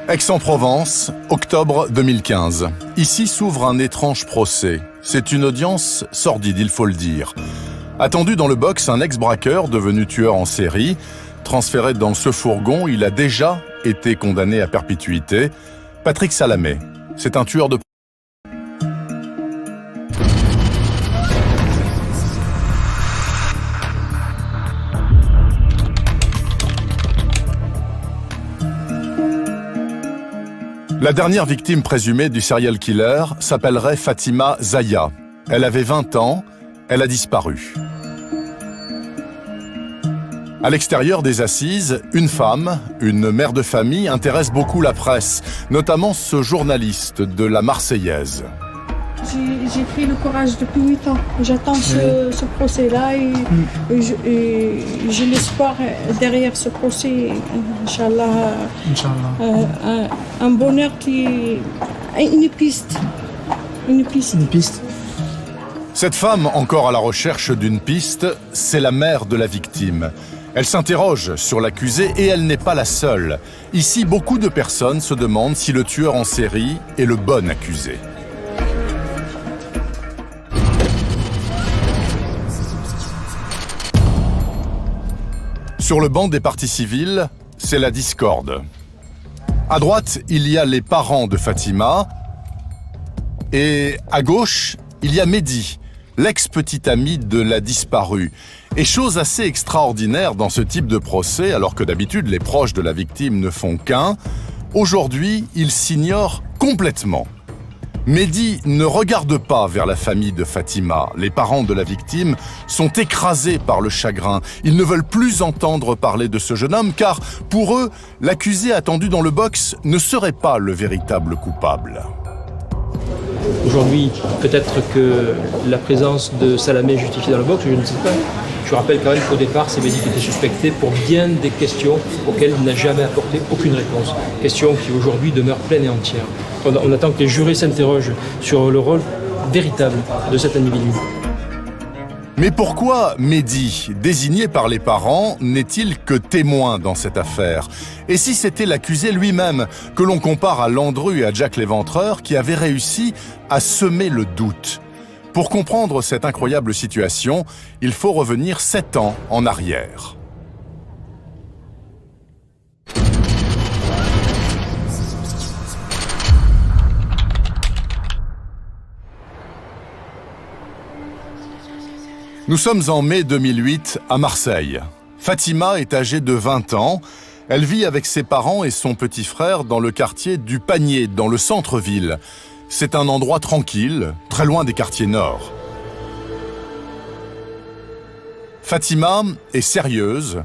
Aix-en-Provence, octobre 2015. Ici s'ouvre un étrange procès. C'est une audience sordide, il faut le dire. Attendu dans le box, un ex-braqueur devenu tueur en série. Transféré dans ce fourgon, il a déjà été condamné à perpétuité. Patrick Salamé, c'est un tueur de... La dernière victime présumée du serial killer s'appellerait Fatima Zaya. Elle avait 20 ans, elle a disparu. À l'extérieur des assises, une femme, une mère de famille, intéresse beaucoup la presse, notamment ce journaliste de la Marseillaise. J'ai pris le courage depuis 8 ans. J'attends ce procès-là et j'ai l'espoir derrière ce procès, Inch'Allah, un bonheur qui est une piste. Une piste. Cette femme, encore à la recherche d'une piste, c'est la mère de la victime. Elle s'interroge sur l'accusé et elle n'est pas la seule. Ici, beaucoup de personnes se demandent si le tueur en série est le bon accusé. Sur le banc des parties civiles, c'est la discorde. À droite, il y a les parents de Fatima. Et à gauche, il y a Mehdi, l'ex-petit ami de la disparue. Et chose assez extraordinaire dans ce type de procès, alors que d'habitude les proches de la victime ne font qu'un, aujourd'hui, ils s'ignorent complètement. Mehdi ne regarde pas vers la famille de Fatima. Les parents de la victime sont écrasés par le chagrin. Ils ne veulent plus entendre parler de ce jeune homme car, pour eux, l'accusé attendu dans le box ne serait pas le véritable coupable. Aujourd'hui, peut-être que la présence de Salamé est justifiée dans le box, je ne sais pas. Je rappelle quand même qu'au départ, c'est Mehdi qui était suspecté pour bien des questions auxquelles il n'a jamais apporté aucune réponse. Questions qui aujourd'hui demeurent pleines et entières. On attend que les jurés s'interrogent sur le rôle véritable de cet individu. Mais pourquoi Mehdi, désigné par les parents, n'est-il que témoin dans cette affaire? Et si c'était l'accusé lui-même, que l'on compare à Landru et à Jack l'Éventreur, qui avaient réussi à semer le doute? Pour comprendre cette incroyable situation, il faut revenir 7 ans en arrière. Nous sommes en mai 2008 à Marseille. Fatima est âgée de 20 ans. Elle vit avec ses parents et son petit frère dans le quartier du Panier, dans le centre-ville. C'est un endroit tranquille, très loin des quartiers nord. Fatima est sérieuse,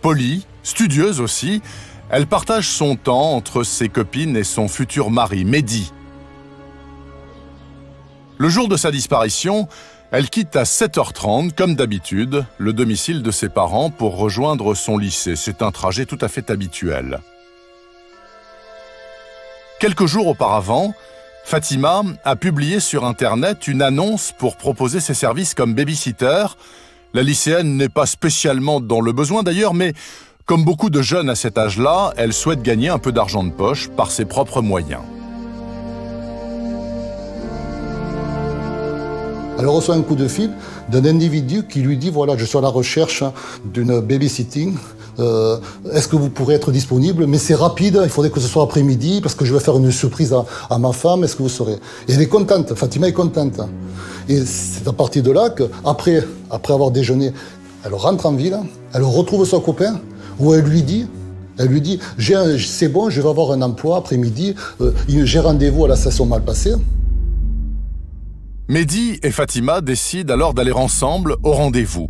polie, studieuse aussi. Elle partage son temps entre ses copines et son futur mari, Mehdi. Le jour de sa disparition, elle quitte à 7h30, comme d'habitude, le domicile de ses parents pour rejoindre son lycée. C'est un trajet tout à fait habituel. Quelques jours auparavant, Fatima a publié sur Internet une annonce pour proposer ses services comme babysitter. La lycéenne n'est pas spécialement dans le besoin d'ailleurs, mais comme beaucoup de jeunes à cet âge-là, elle souhaite gagner un peu d'argent de poche par ses propres moyens. Elle reçoit un coup de fil d'un individu qui lui dit « Voilà, je suis à la recherche d'une babysitting. Est-ce que vous pourrez être disponible? Mais c'est rapide, il faudrait que ce soit après-midi parce que je vais faire une surprise à ma femme. Est-ce que vous saurez ?» Et elle est contente, Fatima est contente. Et c'est à partir de là qu'après avoir déjeuné, elle rentre en ville, elle retrouve son copain où elle lui dit « C'est bon, je vais avoir un emploi après-midi, j'ai rendez-vous à la station Malpasset. » Mehdi et Fatima décident alors d'aller ensemble au rendez-vous.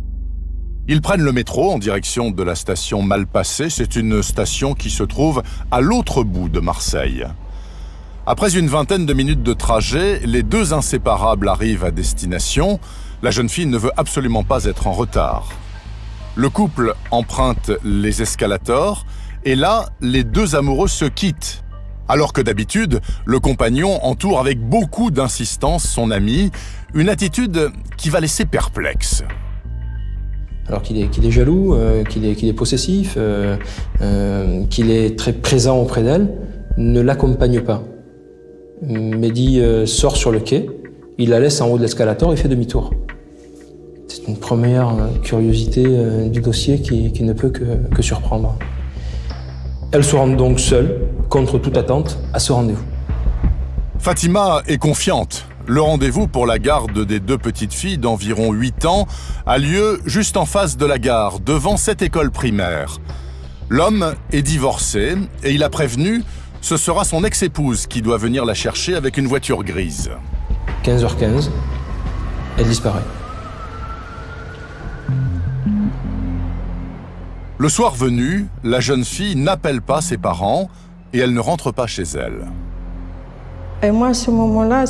Ils prennent le métro en direction de la station Malpasset. C'est une station qui se trouve à l'autre bout de Marseille. Après une vingtaine de minutes de trajet, les deux inséparables arrivent à destination. La jeune fille ne veut absolument pas être en retard. Le couple emprunte les escalators et là, les deux amoureux se quittent. Alors que d'habitude, le compagnon entoure avec beaucoup d'insistance son ami, une attitude qui va laisser perplexe. Alors qu'il est jaloux, qu'il est possessif, qu'il est très présent auprès d'elle, ne l'accompagne pas. Mehdi sort sur le quai, il la laisse en haut de l'escalator et fait demi-tour. C'est une première curiosité du dossier qui ne peut que surprendre. Elle se rend donc seule, contre toute attente, à ce rendez-vous. Fatima est confiante. Le rendez-vous pour la garde des 2 petites filles d'environ 8 ans a lieu juste en face de la gare, devant cette école primaire. L'homme est divorcé et il a prévenu, ce sera son ex-épouse qui doit venir la chercher avec une voiture grise. 15h15, elle disparaît. Le soir venu, la jeune fille n'appelle pas ses parents et elle ne rentre pas chez elle. Et moi, à ce moment-là,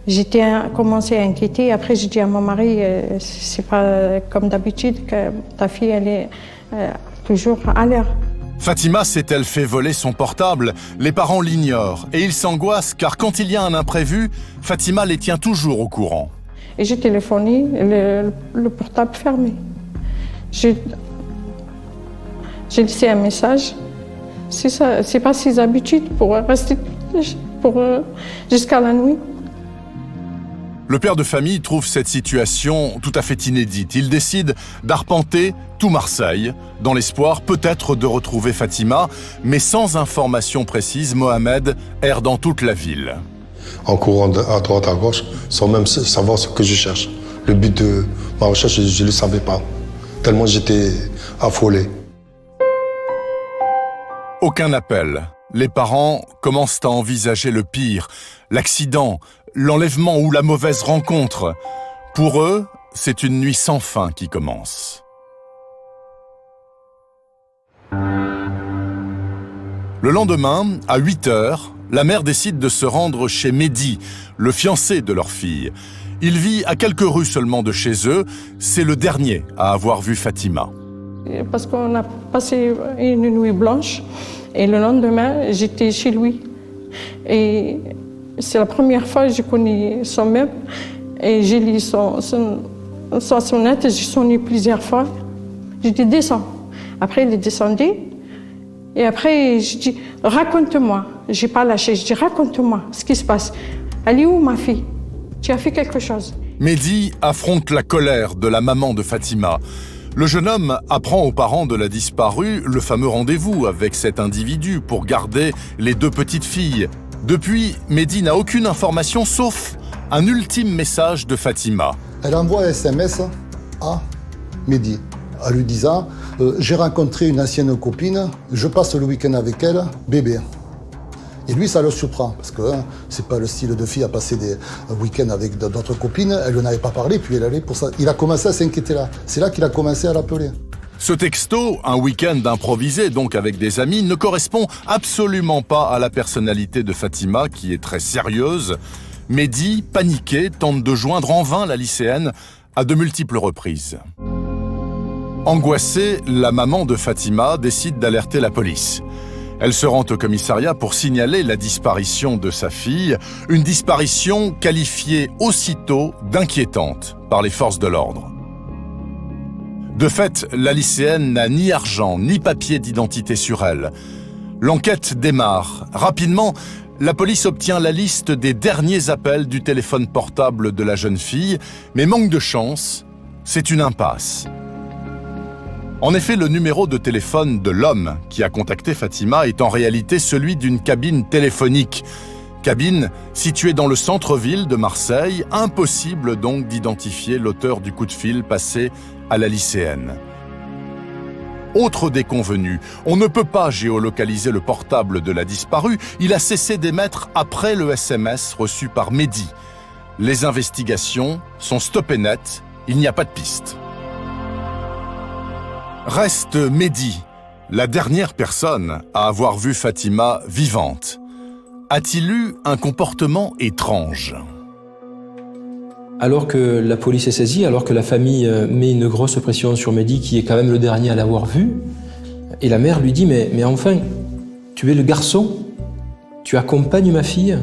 j'étais commencé à inquiéter. Après, j'ai dit à mon mari, c'est pas comme d'habitude que ta fille, elle est toujours à l'air. Fatima s'est-elle fait voler son portable? Les parents l'ignorent et ils s'angoissent car quand il y a un imprévu, Fatima les tient toujours au courant. Et j'ai téléphoné, le portable fermé. J'ai laissé un message. C'est pas ses habitudes pour rester jusqu'à la nuit. Le père de famille trouve cette situation tout à fait inédite. Il décide d'arpenter tout Marseille, dans l'espoir peut-être de retrouver Fatima, mais sans information précise, Mohamed erre dans toute la ville. En courant à droite, à gauche, sans même savoir ce que je cherche. Le but de ma recherche, je ne le savais pas, tellement j'étais affolé. Aucun appel. Les parents commencent à envisager le pire, l'accident, l'enlèvement ou la mauvaise rencontre. Pour eux, c'est une nuit sans fin qui commence. Le lendemain, à 8h, la mère décide de se rendre chez Mehdi, le fiancé de leur fille. Il vit à quelques rues seulement de chez eux. C'est le dernier à avoir vu Fatima. Parce qu'on a passé une nuit blanche et le lendemain, j'étais chez lui. Et c'est la première fois que je connais son meuble et j'ai lu son sonnette, j'ai sonné plusieurs fois. J'ai dit « descends ». Après, il est descendu et après, j'ai dit « raconte-moi ». Je n'ai pas lâché, je dis « raconte-moi ce qui se passe. Elle est où ma fille? Tu as fait quelque chose ». Mehdi affronte la colère de la maman de Fatima. Le jeune homme apprend aux parents de la disparue le fameux rendez-vous avec cet individu pour garder les 2 petites filles. Depuis, Mehdi n'a aucune information sauf un ultime message de Fatima. Elle envoie un SMS à Mehdi, en lui disant « J'ai rencontré une ancienne copine, je passe le week-end avec elle, bébé ». Et lui, ça le surprend, parce que c'est pas le style de fille à passer des week-ends avec d'autres copines. Elle n'en avait pas parlé, puis elle allait pour ça. Il a commencé à s'inquiéter là. C'est là qu'il a commencé à l'appeler. Ce texto, un week-end improvisé donc avec des amis, ne correspond absolument pas à la personnalité de Fatima, qui est très sérieuse. Mehdi, paniqué, tente de joindre en vain la lycéenne à de multiples reprises. Angoissée, la maman de Fatima décide d'alerter la police. Elle se rend au commissariat pour signaler la disparition de sa fille, une disparition qualifiée aussitôt d'inquiétante par les forces de l'ordre. De fait, la lycéenne n'a ni argent ni papier d'identité sur elle. L'enquête démarre. Rapidement, la police obtient la liste des derniers appels du téléphone portable de la jeune fille, mais manque de chance, c'est une impasse. En effet, le numéro de téléphone de l'homme qui a contacté Fatima est en réalité celui d'une cabine téléphonique. Cabine située dans le centre-ville de Marseille, impossible donc d'identifier l'auteur du coup de fil passé à la lycéenne. Autre déconvenu, on ne peut pas géolocaliser le portable de la disparue, il a cessé d'émettre après le SMS reçu par Mehdi. Les investigations sont stoppées net, il n'y a pas de piste. Reste Mehdi, la dernière personne à avoir vu Fatima vivante. A-t-il eu un comportement étrange? Alors que la police est saisie, alors que la famille met une grosse pression sur Mehdi, qui est quand même le dernier à l'avoir vu, et la mère lui dit « Mais enfin, tu es le garçon, tu accompagnes ma fille,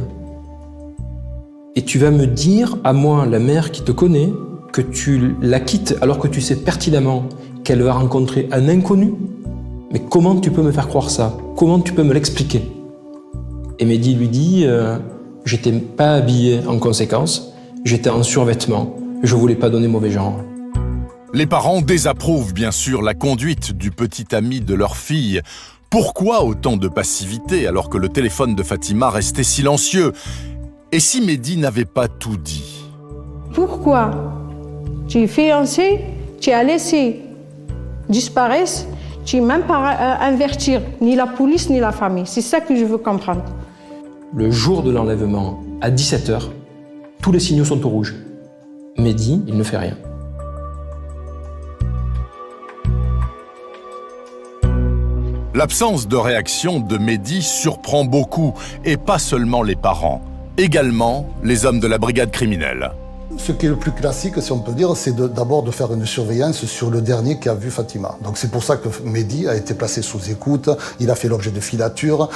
et tu vas me dire, à moi, la mère qui te connaît, que tu la quittes alors que tu sais pertinemment qu'elle va rencontrer un inconnu. mais comment tu peux me faire croire ça? Comment tu peux me l'expliquer? Et Mehdi lui dit j'étais pas habillé en conséquence, j'étais en survêtement, je voulais pas donner mauvais genre. Les parents désapprouvent bien sûr la conduite du petit ami de leur fille. Pourquoi autant de passivité alors que le téléphone de Fatima restait silencieux? Et si Mehdi n'avait pas tout dit? Pourquoi tu es fiancé, tu as laissé disparaître, tu n'as même pas avertir ni la police ni la famille. C'est ça que je veux comprendre. Le jour de l'enlèvement, à 17h, tous les signaux sont au rouge. Mehdi, il ne fait rien. L'absence de réaction de Mehdi surprend beaucoup, et pas seulement les parents, également les hommes de la brigade criminelle. Ce qui est le plus classique, si on peut dire, c'est d'abord de faire une surveillance sur le dernier qui a vu Fatima. Donc c'est pour ça que Mehdi a été placé sous écoute, il a fait l'objet de filatures,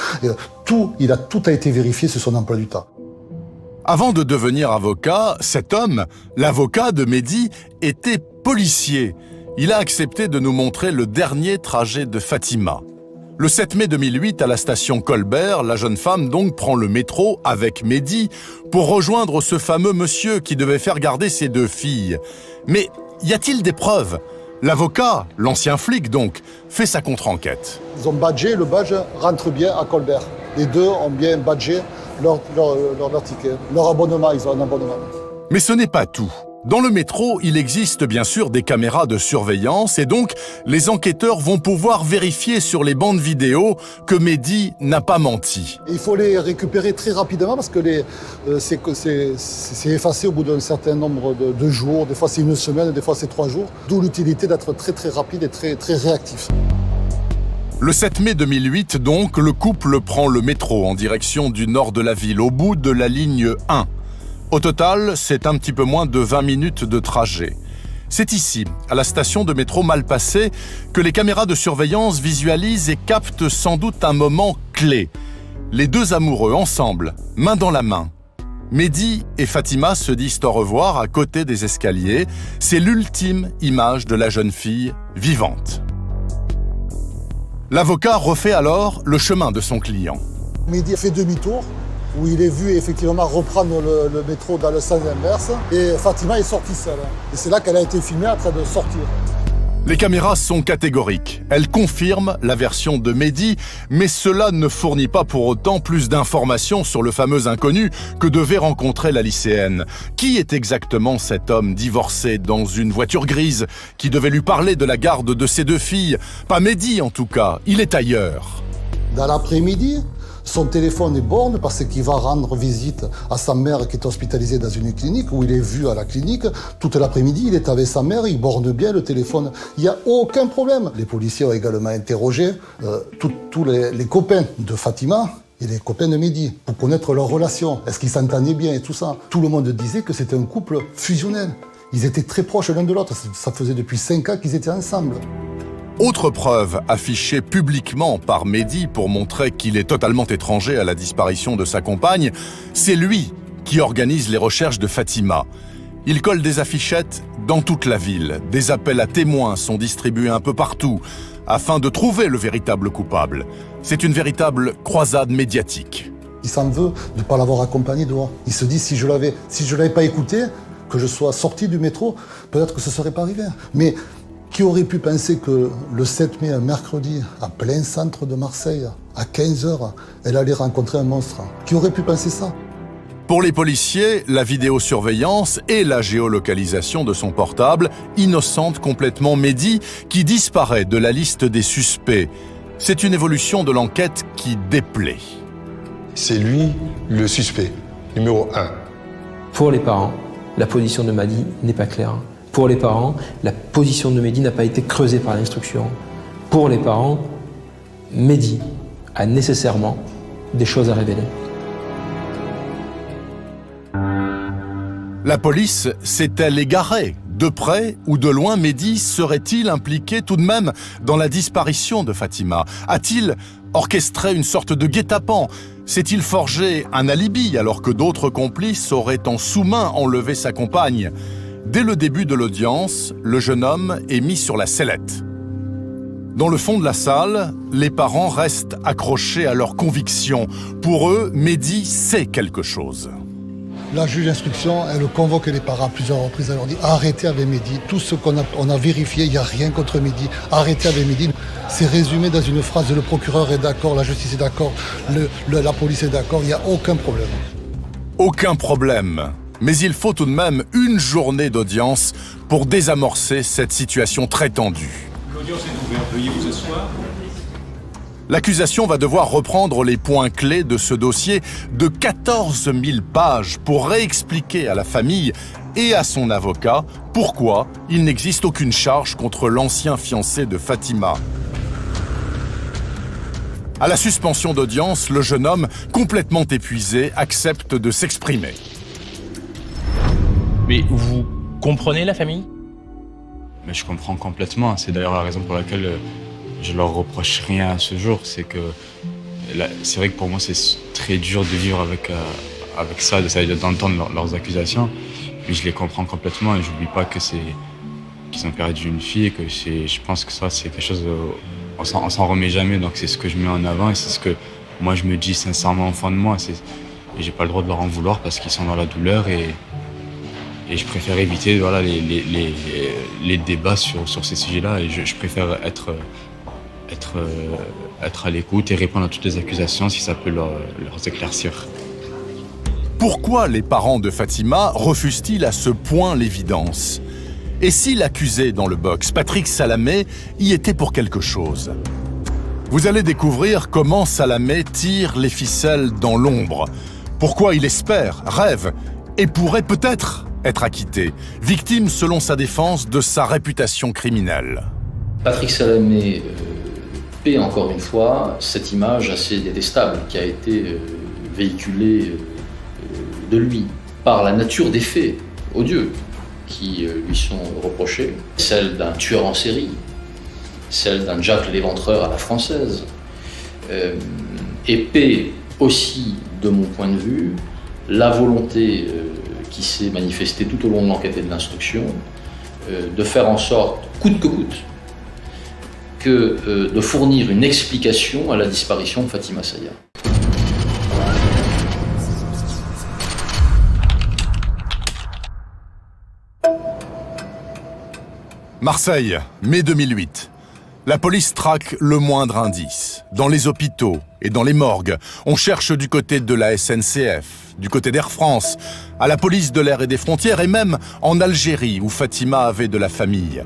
tout a été vérifié sur son emploi du temps. Avant de devenir avocat, cet homme, l'avocat de Mehdi, était policier. Il a accepté de nous montrer le dernier trajet de Fatima. Le 7 mai 2008, à la station Colbert, la jeune femme donc prend le métro avec Mehdi pour rejoindre ce fameux monsieur qui devait faire garder ses deux filles. Mais y a-t-il des preuves? L'avocat, l'ancien flic donc, fait sa contre-enquête. Ils ont badgé, le badge rentre bien à Colbert. Les deux ont bien badgé leur ticket, leur abonnement, ils ont un abonnement. Mais ce n'est pas tout. Dans le métro, il existe bien sûr des caméras de surveillance et donc les enquêteurs vont pouvoir vérifier sur les bandes vidéo que Mehdi n'a pas menti. Il faut les récupérer très rapidement parce que c'est effacé au bout d'un certain nombre de jours. Des fois c'est une semaine, des fois c'est 3 jours. D'où l'utilité d'être très très rapide et très, très réactif. Le 7 mai 2008 donc, le couple prend le métro en direction du nord de la ville, au bout de la ligne 1. Au total, c'est un petit peu moins de 20 minutes de trajet. C'est ici, à la station de métro Malpasset, que les caméras de surveillance visualisent et captent sans doute un moment clé. Les deux amoureux ensemble, main dans la main. Mehdi et Fatima se disent au revoir à côté des escaliers. C'est l'ultime image de la jeune fille vivante. L'avocat refait alors le chemin de son client. Mehdi a fait demi-tour, où il est vu effectivement reprendre le métro dans le sens inverse, et Fatima est sortie seule. Et c'est là qu'elle a été filmée en train de sortir. Les caméras sont catégoriques. Elles confirment la version de Mehdi, mais cela ne fournit pas pour autant plus d'informations sur le fameux inconnu que devait rencontrer la lycéenne. Qui est exactement cet homme divorcé dans une voiture grise qui devait lui parler de la garde de ses deux filles? Pas Mehdi en tout cas, il est ailleurs. Dans l'après-midi, son téléphone est borné parce qu'il va rendre visite à sa mère qui est hospitalisée dans une clinique, où il est vu à la clinique. Toute l'après-midi, il est avec sa mère, il borne bien le téléphone. Il n'y a aucun problème. Les policiers ont également interrogé tous les copains de Fatima et les copains de Mehdi pour connaître leur relation. Est-ce qu'ils s'entendaient bien et tout ça? Tout le monde disait que c'était un couple fusionnel. Ils étaient très proches l'un de l'autre. Ça faisait depuis 5 ans qu'ils étaient ensemble. Autre preuve affichée publiquement par Mehdi pour montrer qu'il est totalement étranger à la disparition de sa compagne, c'est lui qui organise les recherches de Fatima. Il colle des affichettes dans toute la ville. Des appels à témoins sont distribués un peu partout afin de trouver le véritable coupable. C'est une véritable croisade médiatique. Il s'en veut de ne pas l'avoir accompagné dehors. Il se dit si je l'avais pas écouté, que je sois sorti du métro, peut-être que ce ne serait pas arrivé. Mais qui aurait pu penser que le 7 mai, un mercredi, à plein centre de Marseille, à 15h, elle allait rencontrer un monstre? Qui aurait pu penser ça? Pour les policiers, la vidéosurveillance et la géolocalisation de son portable innocentent complètement Mehdi, qui disparaît de la liste des suspects. C'est une évolution de l'enquête qui déplaît. C'est lui le suspect, numéro 1. Pour les parents, la position de Mehdi n'est pas claire. Pour les parents, la position de Mehdi n'a pas été creusée par l'instruction. Pour les parents, Mehdi a nécessairement des choses à révéler. La police s'est-elle égarée? De près ou de loin, Mehdi serait-il impliqué tout de même dans la disparition de Fatima? A-t-il orchestré une sorte de guet-apens? S'est-il forgé un alibi alors que d'autres complices auraient en sous-main enlevé sa compagne? Dès le début de l'audience, le jeune homme est mis sur la sellette. Dans le fond de la salle, les parents restent accrochés à leurs convictions. Pour eux, Mehdi sait quelque chose. La juge d'instruction, elle convoque les parents à plusieurs reprises. Elle leur dit arrêtez avec Mehdi. Tout ce qu'on a vérifié, il n'y a rien contre Mehdi. Arrêtez avec Mehdi. C'est résumé dans une phrase le procureur est d'accord, la justice est d'accord, la police est d'accord, il n'y a aucun problème. Aucun problème. Mais il faut tout de même une journée d'audience pour désamorcer cette situation très tendue. L'audience est ouverte, veuillez vous asseoir. L'accusation va devoir reprendre les points clés de ce dossier de 14 000 pages pour réexpliquer à la famille et à son avocat pourquoi il n'existe aucune charge contre l'ancien fiancé de Fatima. À la suspension d'audience, le jeune homme, complètement épuisé, accepte de s'exprimer. Mais vous comprenez la famille? Mais je comprends complètement. C'est d'ailleurs la raison pour laquelle je leur reproche rien à ce jour. C'est que c'est vrai que pour moi, c'est très dur de vivre avec ça, d'entendre leurs accusations. Mais je les comprends complètement et j'oublie pas qu'ils ont perdu une fille et que je pense que ça, c'est quelque chose... On s'en remet jamais, donc c'est ce que je mets en avant et c'est ce que moi je me dis sincèrement au fond de moi. Et j'ai pas le droit de leur en vouloir parce qu'ils sont dans la douleur et je préfère éviter voilà, les débats sur ces sujets-là et je préfère être à l'écoute et répondre à toutes les accusations si ça peut leur éclaircir. Pourquoi les parents de Fatima refusent-ils à ce point l'évidence ? Et si l'accusé dans le box, Patrick Salamé, y était pour quelque chose? Vous allez découvrir comment Salamé tire les ficelles dans l'ombre. Pourquoi il espère, rêve et pourrait peut-être être acquitté, victime selon sa défense de sa réputation criminelle. Patrick Salamé paie encore une fois cette image assez détestable qui a été véhiculée de lui par la nature des faits odieux qui lui sont reprochés, celle d'un tueur en série, celle d'un Jack l'éventreur à la française, et paie aussi, de mon point de vue, la volonté qui s'est manifestée tout au long de l'enquête et de l'instruction, de faire en sorte, coûte que coûte, de fournir une explication à la disparition de Fatima Saya. Marseille, mai 2008. La police traque le moindre indice. Dans les hôpitaux et dans les morgues, on cherche du côté de la SNCF, du côté d'Air France, à la police de l'air et des frontières et même en Algérie où Fatima avait de la famille.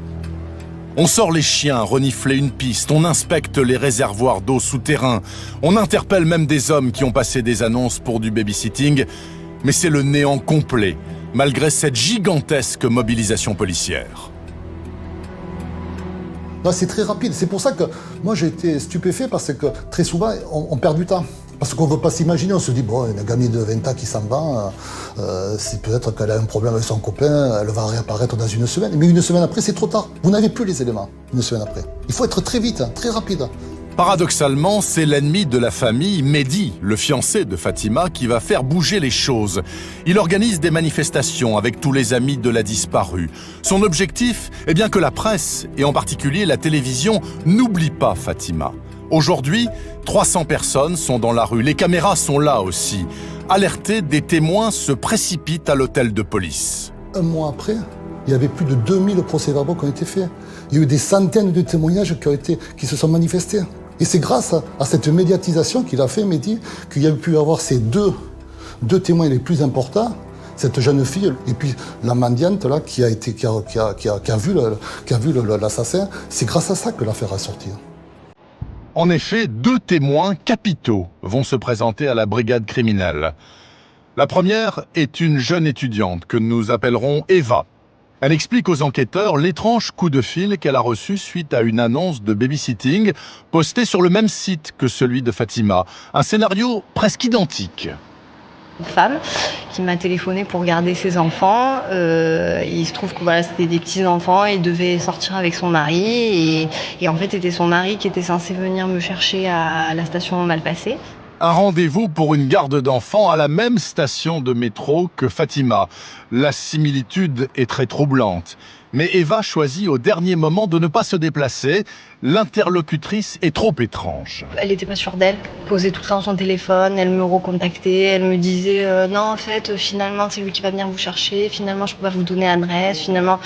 On sort les chiens renifler une piste, on inspecte les réservoirs d'eau souterrains, on interpelle même des hommes qui ont passé des annonces pour du babysitting, mais c'est le néant complet, malgré cette gigantesque mobilisation policière. Non, c'est très rapide. C'est pour ça que moi j'ai été stupéfait parce que très souvent on perd du temps. Parce qu'on ne veut pas s'imaginer, on se dit, bon, une gamine de 20 ans qui s'en va, c'est peut-être qu'elle a un problème avec son copain, elle va réapparaître dans une semaine. Mais une semaine après, c'est trop tard. Vous n'avez plus les éléments une semaine après. Il faut être très vite, très rapide. Paradoxalement, c'est l'ennemi de la famille, Mehdi, le fiancé de Fatima, qui va faire bouger les choses. Il organise des manifestations avec tous les amis de la disparue. Son objectif est bien que la presse, et en particulier la télévision, n'oublie pas Fatima. Aujourd'hui, 300 personnes sont dans la rue. Les caméras sont là aussi. Alertés, des témoins se précipitent à l'hôtel de police. Un mois après, il y avait plus de 2000 procès-verbaux qui ont été faits. Il y a eu des centaines de témoignages qui se sont manifestés. Et c'est grâce à cette médiatisation qu'il a fait, Mehdi, qu'il y a pu avoir ces deux témoins les plus importants, cette jeune fille et puis la mendiante là, qui a vu l'assassin. C'est grâce à ça que l'affaire a sorti. En effet, 2 témoins capitaux vont se présenter à la brigade criminelle. La première est une jeune étudiante que nous appellerons Eva. Elle explique aux enquêteurs l'étrange coup de fil qu'elle a reçu suite à une annonce de babysitting postée sur le même site que celui de Fatima. Un scénario presque identique. Une femme qui m'a téléphoné pour garder ses enfants. Il se trouve que voilà, c'était des petits-enfants, il devait sortir avec son mari et en fait c'était son mari qui était censé venir me chercher à la station Malpasset. Un rendez-vous pour une garde d'enfants à la même station de métro que Fatima. La similitude est très troublante. Mais Eva choisit au dernier moment de ne pas se déplacer. L'interlocutrice est trop étrange. Elle n'était pas sûre d'elle, posait tout le temps son téléphone, elle me recontactait, elle me disait non en fait finalement c'est lui qui va venir vous chercher, finalement je peux pas vous donner l'adresse, finalement.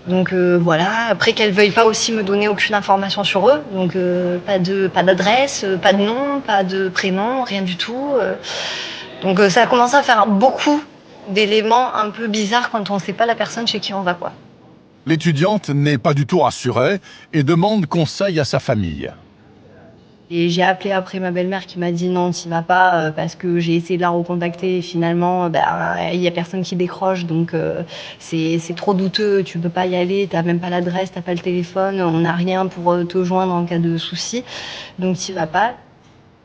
Donc voilà, après qu'elle veuille pas aussi me donner aucune information sur eux, donc pas d'adresse, pas de nom, pas de prénom, rien du tout. Donc ça a commencé à faire beaucoup d'éléments un peu bizarres quand on sait pas la personne chez qui on va quoi. L'étudiante n'est pas du tout rassurée et demande conseil à sa famille. Et j'ai appelé après ma belle-mère qui m'a dit non, t'y vas pas parce que j'ai essayé de la recontacter et finalement il y a personne qui décroche donc c'est trop douteux, tu peux pas y aller, t'as même pas l'adresse, t'as pas le téléphone, on n'a rien pour te joindre en cas de souci, donc t'y vas pas.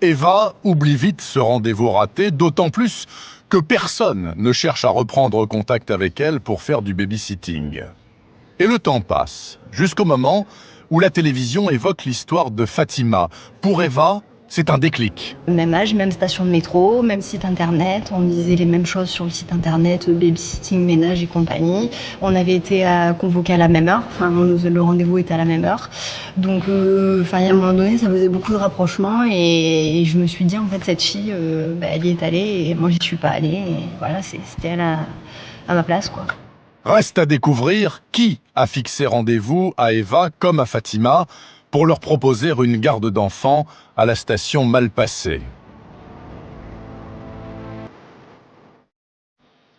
Eva oublie vite ce rendez-vous raté, d'autant plus que personne ne cherche à reprendre contact avec elle pour faire du babysitting. Et le temps passe, jusqu'au moment où la télévision évoque l'histoire de Fatima. Pour Eva, c'est un déclic. Même âge, même station de métro, même site internet, on disait les mêmes choses sur le site internet, babysitting, ménage et compagnie. On avait été convoqués à la même heure, enfin le rendez-vous était à la même heure. Donc à un moment donné, ça faisait beaucoup de rapprochements et je me suis dit en fait cette fille, elle y est allée et moi j'y suis pas allée. Et voilà, c'était elle à ma place quoi. Reste à découvrir qui a fixé rendez-vous à Eva comme à Fatima pour leur proposer une garde d'enfants à la station Malpasset.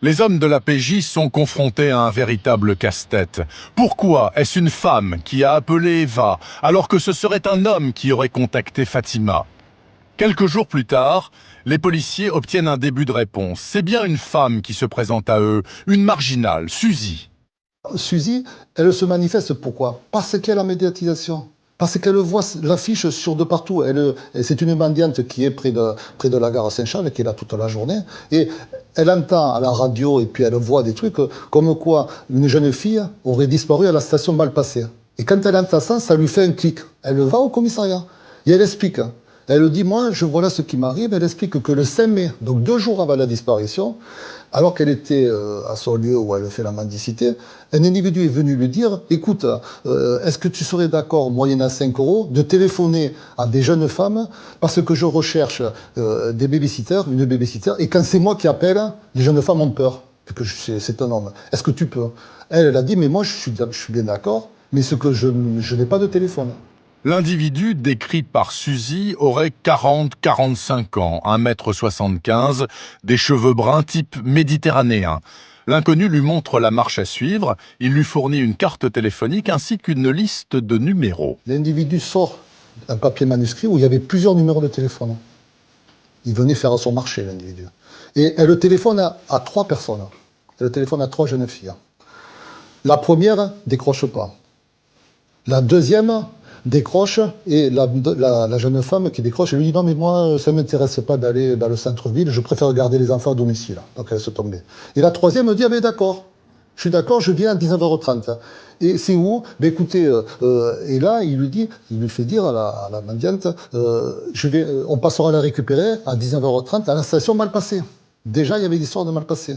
Les hommes de la PJ sont confrontés à un véritable casse-tête. Pourquoi est-ce une femme qui a appelé Eva alors que ce serait un homme qui aurait contacté Fatima ? Quelques jours plus tard, les policiers obtiennent un début de réponse. C'est bien une femme qui se présente à eux, une marginale, Suzy. Suzy, elle se manifeste pourquoi? Parce qu'elle a la médiatisation. Parce qu'elle voit l'affiche sur de partout. C'est une mendiante qui est près de la gare Saint-Charles, qui est là toute la journée. Et elle entend à la radio et puis elle voit des trucs comme quoi une jeune fille aurait disparu à la station Malpasset. Et quand elle entend ça, ça lui fait un clic. Elle va au commissariat et elle explique. Elle dit, moi, voilà ce qui m'arrive. Elle explique que le 5 mai, donc 2 jours avant la disparition, alors qu'elle était à son lieu où elle fait la mendicité, un individu est venu lui dire, écoute, est-ce que tu serais d'accord, moyennant 5 €, de téléphoner à des jeunes femmes parce que je recherche des babysitters, une babysitter, et quand c'est moi qui appelle, les jeunes femmes ont peur, que c'est un homme. Est-ce que tu peux? Elle a dit, mais moi, je suis bien d'accord, mais ce que je n'ai pas de téléphone. L'individu décrit par Suzy aurait 40-45 ans, 1,75 m, des cheveux bruns type méditerranéen. L'inconnu lui montre la marche à suivre, il lui fournit une carte téléphonique ainsi qu'une liste de numéros. L'individu sort un papier manuscrit où il y avait plusieurs numéros de téléphone. Il venait faire son marché, l'individu. Et elle téléphone à 3 personnes. Elle téléphone à 3 jeunes filles. La première décroche pas. La deuxième décroche et la jeune femme qui décroche, elle lui dit non mais moi ça ne m'intéresse pas d'aller dans le centre-ville, je préfère garder les enfants à domicile. Donc elle se tombait. Et la troisième me dit ah ben d'accord, je suis d'accord, je viens à 19h30. Et c'est où? Ben écoutez, et là il lui fait dire à la mendiante, on passera la récupérer à 19h30 à la station Malpasset. Déjà il y avait l'histoire de Malpasset.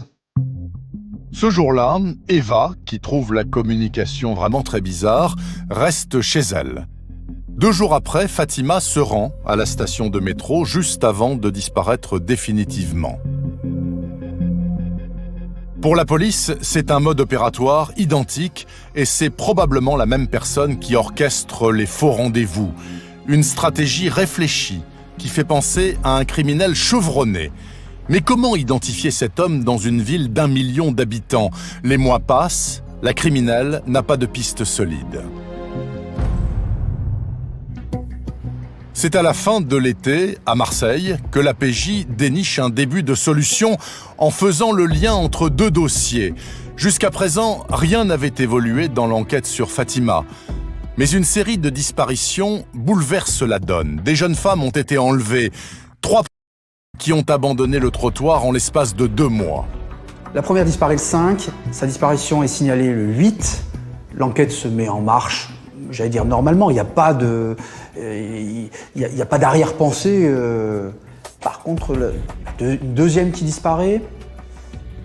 Ce jour-là, Eva, qui trouve la communication vraiment très bizarre, reste chez elle. 2 jours après, Fatima se rend à la station de métro juste avant de disparaître définitivement. Pour la police, c'est un mode opératoire identique et c'est probablement la même personne qui orchestre les faux rendez-vous. Une stratégie réfléchie qui fait penser à un criminel chevronné. Mais comment identifier cet homme dans une ville d'1 million d'habitants? Les mois passent, la criminelle n'a pas de piste solide. C'est à la fin de l'été, à Marseille, que la PJ déniche un début de solution en faisant le lien entre 2 dossiers. Jusqu'à présent, rien n'avait évolué dans l'enquête sur Fatima. Mais une série de disparitions bouleverse la donne. Des jeunes femmes ont été enlevées. 3 qui ont abandonné le trottoir en l'espace de 2 mois. La première disparaît le 5, sa disparition est signalée le 8. L'enquête se met en marche, j'allais dire normalement, il n'y a pas d'arrière-pensée. Par contre, une deuxième qui disparaît,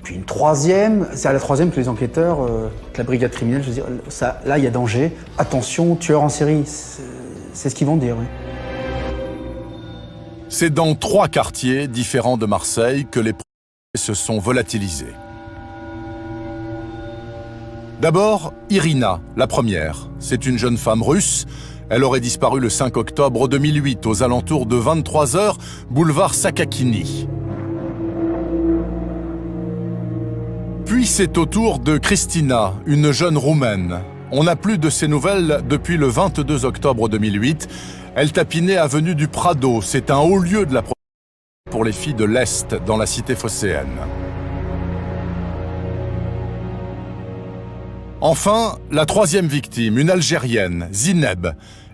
Puis une troisième, c'est à la troisième que les enquêteurs, que la brigade criminelle, je veux dire, ça, là il y a danger, attention, tueur en série, c'est ce qu'ils vont dire. Oui. C'est dans 3 quartiers différents de Marseille que les procès se sont volatilisés. D'abord, Irina, la première. C'est une jeune femme russe. Elle aurait disparu le 5 octobre 2008 aux alentours de 23h, boulevard Sakakini. Puis c'est au tour de Cristina, une jeune Roumaine. On n'a plus de ses nouvelles depuis le 22 octobre 2008. Elle tapinait avenue du Prado. C'est un haut lieu de la protection pour les filles de l'Est, dans la cité phocéenne. Enfin, la 3e victime, une Algérienne, Zineb.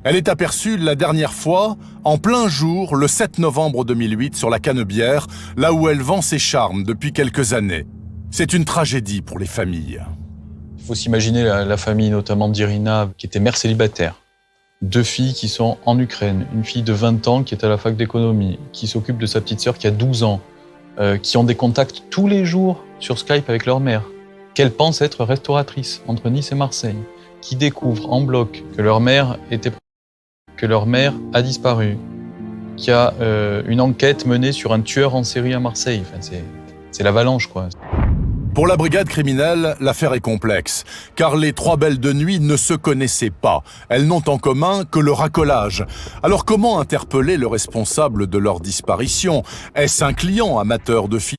Elle est aperçue la dernière fois, en plein jour, le 7 novembre 2008, sur la Canebière, là où elle vend ses charmes depuis quelques années. C'est une tragédie pour les familles. Il faut s'imaginer la famille notamment d'Irina, qui était mère célibataire. 2 filles qui sont en Ukraine, une fille de 20 ans qui est à la fac d'économie, qui s'occupe de sa petite sœur qui a 12 ans, qui ont des contacts tous les jours sur Skype avec leur mère, qu'elle pense être restauratrice entre Nice et Marseille, qui découvrent en bloc que leur mère a disparu, qu'il y a une enquête menée sur un tueur en série à Marseille. Enfin, c'est l'avalanche, quoi. Pour la brigade criminelle, l'affaire est complexe, car les 3 belles de nuit ne se connaissaient pas. Elles n'ont en commun que le racolage. Alors comment interpeller le responsable de leur disparition? Est-ce un client amateur de filles?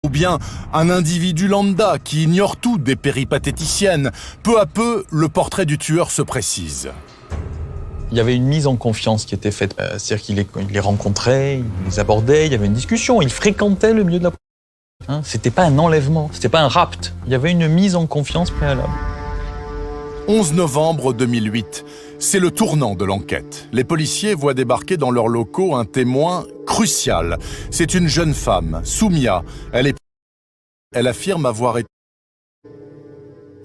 Ou bien un individu lambda qui ignore tout des péripatéticiennes? Peu à peu, le portrait du tueur se précise. Il y avait une mise en confiance qui était faite. C'est-à-dire qu'il les rencontrait, il les abordait, il y avait une discussion, il fréquentait le milieu de la... C'était pas un enlèvement, c'était pas un rapt. Il y avait une mise en confiance préalable. 11 novembre 2008, c'est le tournant de l'enquête. Les policiers voient débarquer dans leurs locaux un témoin crucial. C'est une jeune femme, Soumia. Elle affirme avoir été...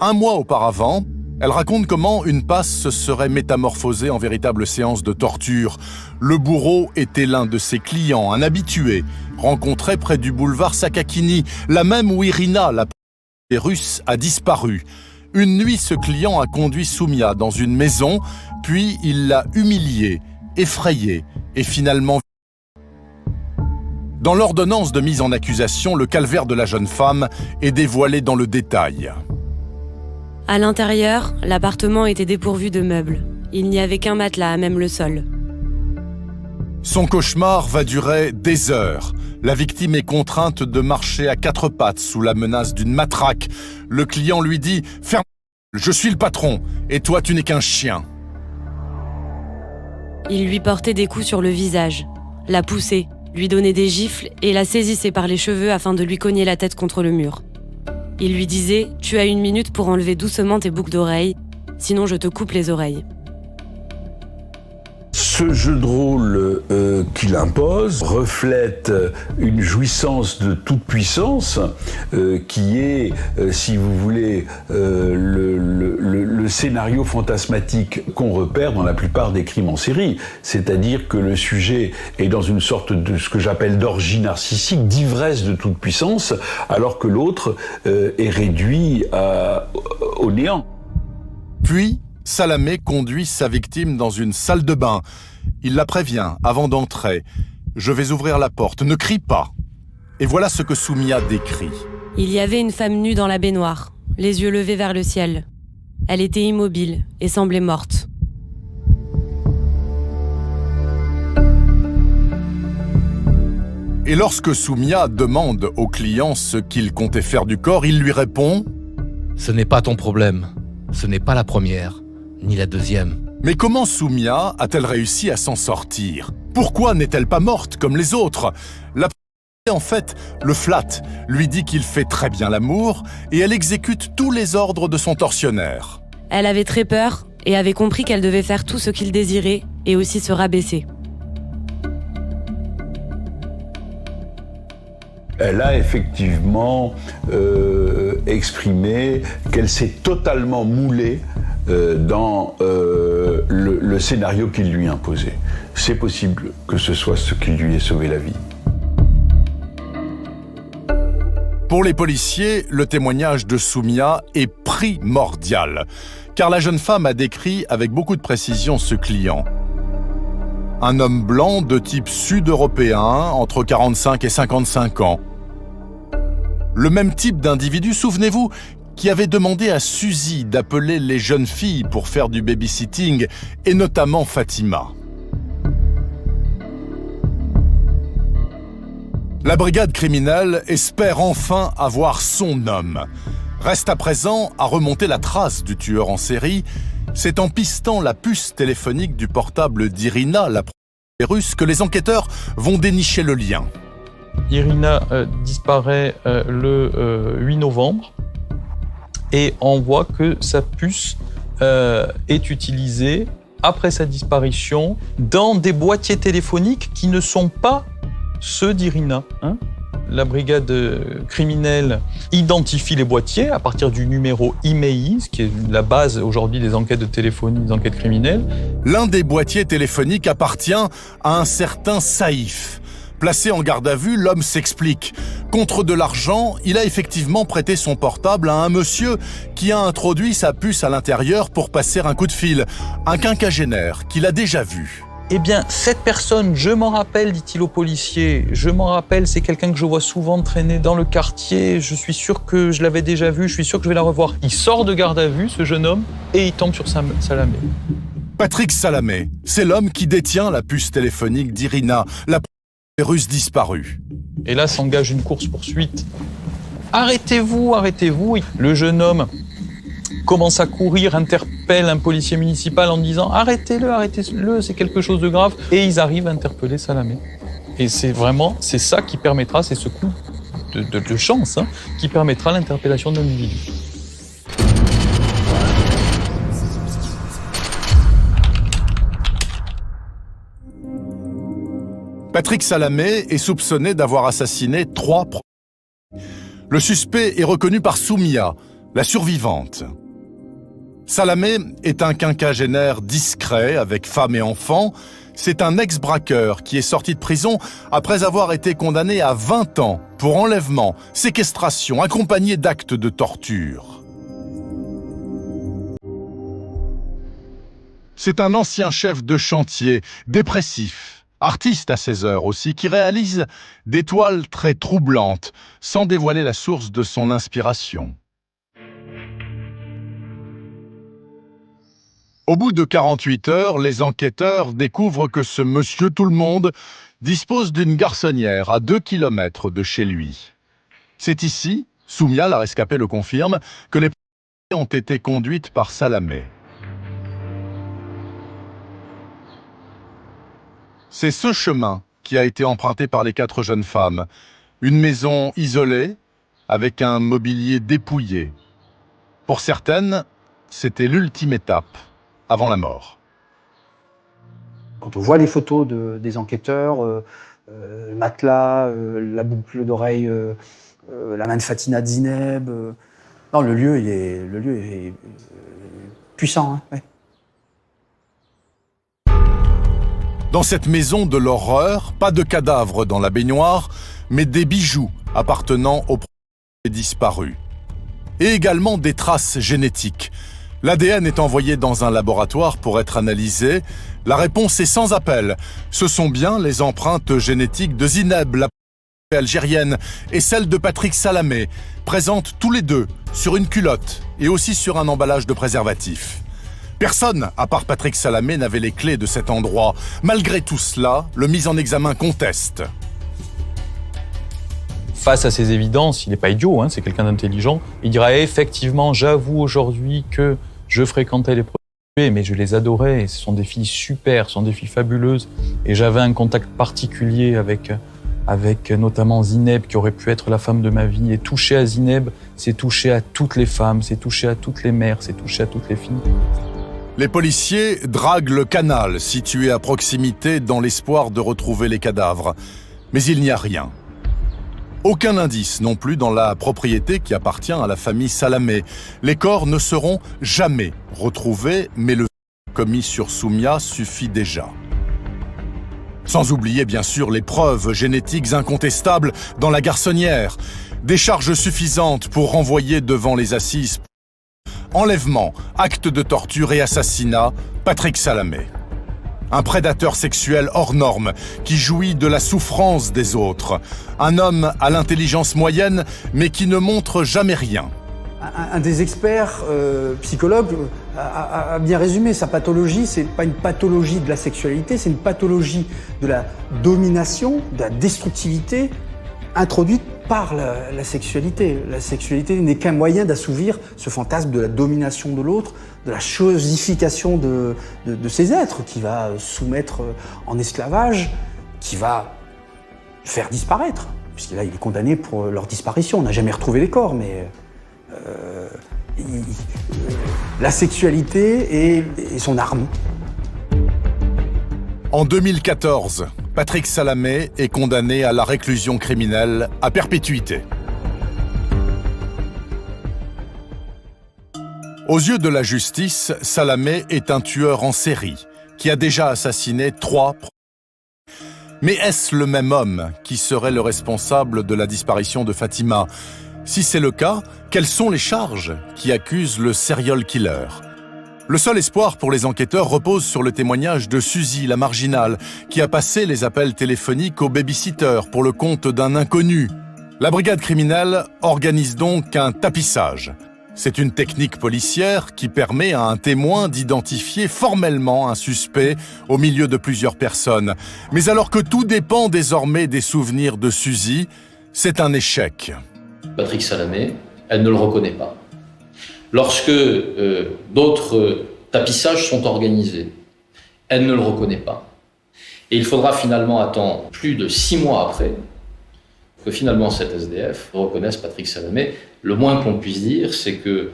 1 mois auparavant, elle raconte comment une passe se serait métamorphosée en véritable séance de torture. Le bourreau était l'un de ses clients, un habitué, rencontré près du boulevard Sakakini, la même où Irina, la russe, a disparu. Une nuit, ce client a conduit Soumia dans une maison, puis il l'a humiliée, effrayée et finalement... Dans l'ordonnance de mise en accusation, le calvaire de la jeune femme est dévoilé dans le détail. À l'intérieur, l'appartement était dépourvu de meubles. Il n'y avait qu'un matelas à même le sol. Son cauchemar va durer des heures. La victime est contrainte de marcher à 4 pattes sous la menace d'une matraque. Le client lui dit « Ferme, je suis le patron, et toi tu n'es qu'un chien ». Il lui portait des coups sur le visage, la poussait, lui donnait des gifles et la saisissait par les cheveux afin de lui cogner la tête contre le mur. Il lui disait « Tu as 1 minute pour enlever doucement tes boucles d'oreilles, sinon je te coupe les oreilles ». Ce jeu de rôle qu'il impose reflète une jouissance de toute puissance qui est, si vous voulez, le scénario fantasmatique qu'on repère dans la plupart des crimes en série. C'est-à-dire que le sujet est dans une sorte de ce que j'appelle d'orgie narcissique, d'ivresse de toute puissance, alors que l'autre est réduit au néant. Puis, Salamé conduit sa victime dans une salle de bain. Il la prévient avant d'entrer. « Je vais ouvrir la porte, ne crie pas !» Et voilà ce que Soumia décrit. Il y avait une femme nue dans la baignoire, les yeux levés vers le ciel. Elle était immobile et semblait morte. Et lorsque Soumia demande au client ce qu'il comptait faire du corps, il lui répond « Ce n'est pas ton problème, ce n'est pas la première. Ni la deuxième. » Mais comment Soumia a-t-elle réussi à s'en sortir? Pourquoi n'est-elle pas morte comme les autres? La en fait, le flatte, lui dit qu'il fait très bien l'amour et elle exécute tous les ordres de son tortionnaire. Elle avait très peur et avait compris qu'elle devait faire tout ce qu'il désirait et aussi se rabaisser. Elle a effectivement exprimé qu'elle s'est totalement moulée dans le scénario qu'il lui imposait. C'est possible que ce soit ce qui lui ait sauvé la vie. Pour les policiers, le témoignage de Soumia est primordial, car la jeune femme a décrit avec beaucoup de précision ce client. Un homme blanc de type sud-européen, entre 45 et 55 ans. Le même type d'individu, souvenez-vous, qui avait demandé à Suzy d'appeler les jeunes filles pour faire du babysitting, et notamment Fatima. La brigade criminelle espère enfin avoir son homme. Reste à présent à remonter la trace du tueur en série. C'est en pistant la puce téléphonique du portable d'Irina, la prostituée russe, que les enquêteurs vont dénicher le lien. Irina disparaît le 8 novembre et on voit que sa puce est utilisée après sa disparition dans des boîtiers téléphoniques qui ne sont pas ceux d'Irina. La brigade criminelle identifie les boîtiers à partir du numéro IMEI, ce qui est la base aujourd'hui des enquêtes de téléphonie, des enquêtes criminelles. L'un des boîtiers téléphoniques appartient à un certain Saïf. Placé en garde à vue, l'homme s'explique. Contre de l'argent, il a effectivement prêté son portable à un monsieur qui a introduit sa puce à l'intérieur pour passer un coup de fil. Un quinquagénaire qu'il a déjà vu. Eh bien, cette personne, je m'en rappelle, dit-il au policier, je m'en rappelle, c'est quelqu'un que je vois souvent traîner dans le quartier, je suis sûr que je l'avais déjà vu, je suis sûr que je vais la revoir. Il sort de garde à vue, ce jeune homme, et il tombe sur Salamé. Patrick Salamé, c'est l'homme qui détient la puce téléphonique d'Irina, la russe disparue. Et là s'engage une course-poursuite. Arrêtez-vous, arrêtez-vous. Le jeune homme commence à courir, interpelle un policier municipal en disant « Arrêtez-le, arrêtez-le, c'est quelque chose de grave ». Et ils arrivent à interpeller Salamé. Et c'est ça qui permettra, c'est ce coup de chance, qui permettra l'interpellation de l'individu. Patrick Salamé est soupçonné d'avoir assassiné 3 prostituées. Le suspect est reconnu par Soumia, la survivante. Salamé est un quinquagénaire discret avec femme et enfants. C'est un ex-braqueur qui est sorti de prison après avoir été condamné à 20 ans pour enlèvement, séquestration, accompagné d'actes de torture. C'est un ancien chef de chantier, dépressif, artiste à ses heures aussi, qui réalise des toiles très troublantes, sans dévoiler la source de son inspiration. Au bout de 48 heures, les enquêteurs découvrent que ce monsieur tout-le-monde dispose d'une garçonnière à 2 km de chez lui. C'est ici, Soumia, la rescapée le confirme, que les prostituées ont été conduites par Salamé. C'est ce chemin qui a été emprunté par les 4 jeunes femmes. Une maison isolée, avec un mobilier dépouillé. Pour certaines, c'était l'ultime étape avant la mort. Quand on voit les photos des enquêteurs, le matelas, la boucle d'oreille, la main de Fatina de Zineb, non, le lieu est puissant. Ouais. Dans cette maison de l'horreur, pas de cadavres dans la baignoire, mais des bijoux appartenant aux prostituées disparues. Et également des traces génétiques. L'ADN est envoyé dans un laboratoire pour être analysé. La réponse est sans appel. Ce sont bien les empreintes génétiques de Zineb, la prostituée algérienne, et celle de Patrick Salamé, présentes tous les deux sur une culotte et aussi sur un emballage de préservatif. Personne, à part Patrick Salamé, n'avait les clés de cet endroit. Malgré tout cela, le mis en examen conteste. Face à ces évidences, il n'est pas idiot, c'est quelqu'un d'intelligent. Il dira effectivement, j'avoue aujourd'hui que je fréquentais les prostituées, mais je les adorais. Et ce sont des filles super, ce sont des filles fabuleuses. Et j'avais un contact particulier avec notamment Zineb, qui aurait pu être la femme de ma vie. Et toucher à Zineb, c'est toucher à toutes les femmes, c'est toucher à toutes les mères, c'est toucher à toutes les filles. Les policiers draguent le canal situé à proximité dans l'espoir de retrouver les cadavres. Mais il n'y a rien. Aucun indice non plus dans la propriété qui appartient à la famille Salamé. Les corps ne seront jamais retrouvés, mais le commis sur Soumia suffit déjà. Sans oublier bien sûr les preuves génétiques incontestables dans la garçonnière. Des charges suffisantes pour renvoyer devant les assises. Enlèvement, acte de torture et assassinat, Patrick Salamé. Un prédateur sexuel hors norme qui jouit de la souffrance des autres. Un homme à l'intelligence moyenne mais qui ne montre jamais rien. Un des experts psychologues a bien résumé sa pathologie. C'est pas une pathologie de la sexualité, c'est une pathologie de la domination, de la destructivité introduite par la sexualité. La sexualité n'est qu'un moyen d'assouvir ce fantasme de la domination de l'autre, de la chosification de ces êtres qui va soumettre en esclavage, qui va faire disparaître. Puisque là, il est condamné pour leur disparition. On n'a jamais retrouvé les corps, mais la sexualité est son arme. En 2014, Patrick Salamé est condamné à la réclusion criminelle à perpétuité. Aux yeux de la justice, Salamé est un tueur en série qui a déjà assassiné 3. Mais est-ce le même homme qui serait le responsable de la disparition de Fatima? Si c'est le cas, quelles sont les charges qui accusent le serial killer? Le seul espoir pour les enquêteurs repose sur le témoignage de Suzy, la marginale, qui a passé les appels téléphoniques au baby-sitter pour le compte d'un inconnu. La brigade criminelle organise donc un tapissage. C'est une technique policière qui permet à un témoin d'identifier formellement un suspect au milieu de plusieurs personnes. Mais alors que tout dépend désormais des souvenirs de Suzy, c'est un échec. Patrick Salamé, elle ne le reconnaît pas. Lorsque d'autres tapissages sont organisés, elle ne le reconnaît pas. Et il faudra finalement attendre plus de 6 mois après que finalement cet SDF reconnaisse Patrick Salamé. Le moins qu'on puisse dire, c'est que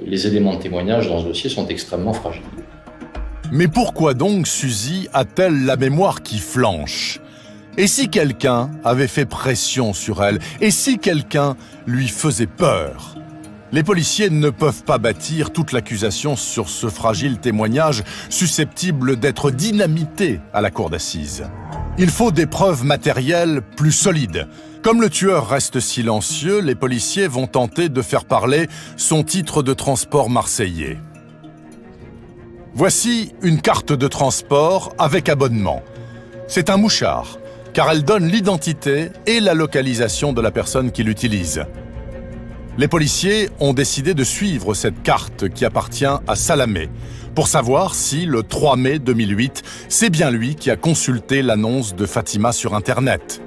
les éléments de témoignage dans ce dossier sont extrêmement fragiles. Mais pourquoi donc Suzy a-t-elle la mémoire qui flanche? Et si quelqu'un avait fait pression sur elle? Et si quelqu'un lui faisait peur? Les policiers ne peuvent pas bâtir toute l'accusation sur ce fragile témoignage susceptible d'être dynamité à la cour d'assises. Il faut des preuves matérielles plus solides. Comme le tueur reste silencieux, les policiers vont tenter de faire parler son titre de transport marseillais. Voici une carte de transport avec abonnement. C'est un mouchard, car elle donne l'identité et la localisation de la personne qui l'utilise. Les policiers ont décidé de suivre cette carte qui appartient à Salamé pour savoir si, le 3 mai 2008, c'est bien lui qui a consulté l'annonce de Fatima sur Internet.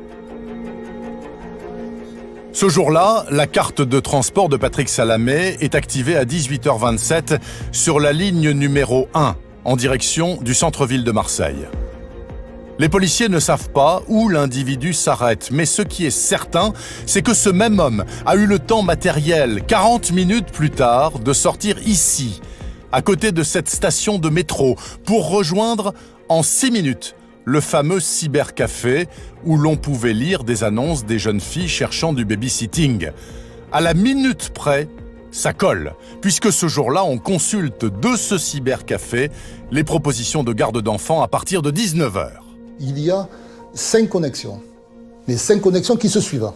Ce jour-là, la carte de transport de Patrick Salamé est activée à 18h27 sur la ligne numéro 1, en direction du centre-ville de Marseille. Les policiers ne savent pas où l'individu s'arrête, mais ce qui est certain, c'est que ce même homme a eu le temps matériel, 40 minutes plus tard, de sortir ici, à côté de cette station de métro, pour rejoindre en 6 minutes le fameux cybercafé où l'on pouvait lire des annonces des jeunes filles cherchant du babysitting. À la minute près, ça colle, puisque ce jour-là, on consulte de ce cybercafé les propositions de garde d'enfants à partir de 19h. Il y a 5 connexions, mais 5 connexions qui se suivent.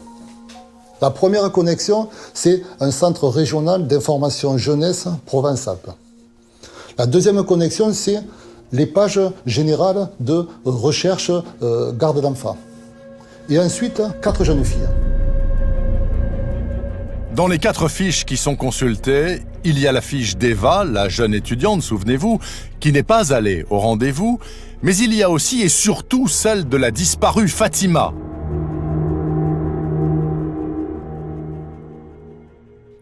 La première connexion, c'est un centre régional d'information jeunesse Provence-Alpes. La deuxième connexion, c'est les pages générales de recherche garde d'enfants. Et ensuite, 4 jeunes filles. Dans les 4 fiches qui sont consultées, il y a la fiche d'Eva, la jeune étudiante, souvenez-vous, qui n'est pas allée au rendez-vous, mais il y a aussi et surtout celle de la disparue Fatima.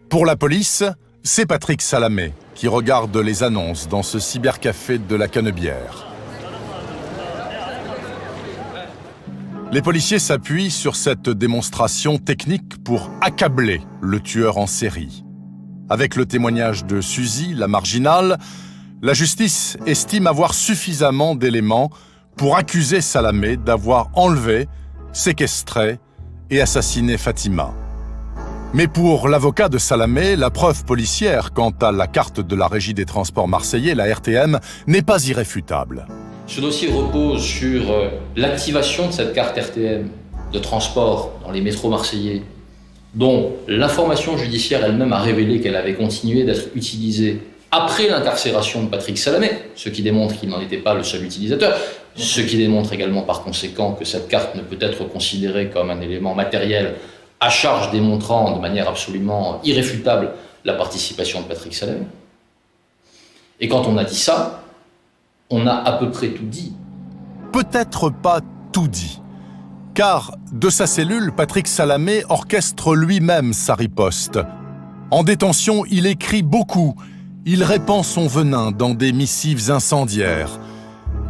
Pour la police, c'est Patrick Salamé qui regarde les annonces dans ce cybercafé de la Canebière. Les policiers s'appuient sur cette démonstration technique pour accabler le tueur en série. Avec le témoignage de Suzy, la marginale, la justice estime avoir suffisamment d'éléments pour accuser Salamé d'avoir enlevé, séquestré et assassiné Fatima. Mais pour l'avocat de Salamé, la preuve policière quant à la carte de la Régie des Transports marseillais, la RTM, n'est pas irréfutable. Ce dossier repose sur l'activation de cette carte RTM de transport dans les métros marseillais dont l'information judiciaire elle-même a révélé qu'elle avait continué d'être utilisée après l'incarcération de Patrick Salamé, ce qui démontre qu'il n'en était pas le seul utilisateur, ce qui démontre également par conséquent que cette carte ne peut être considérée comme un élément matériel à charge démontrant de manière absolument irréfutable la participation de Patrick Salamé. Et quand on a dit ça, on a à peu près tout dit. Peut-être pas tout dit. Car de sa cellule, Patrick Salamé orchestre lui-même sa riposte. En détention, il écrit beaucoup. Il répand son venin dans des missives incendiaires.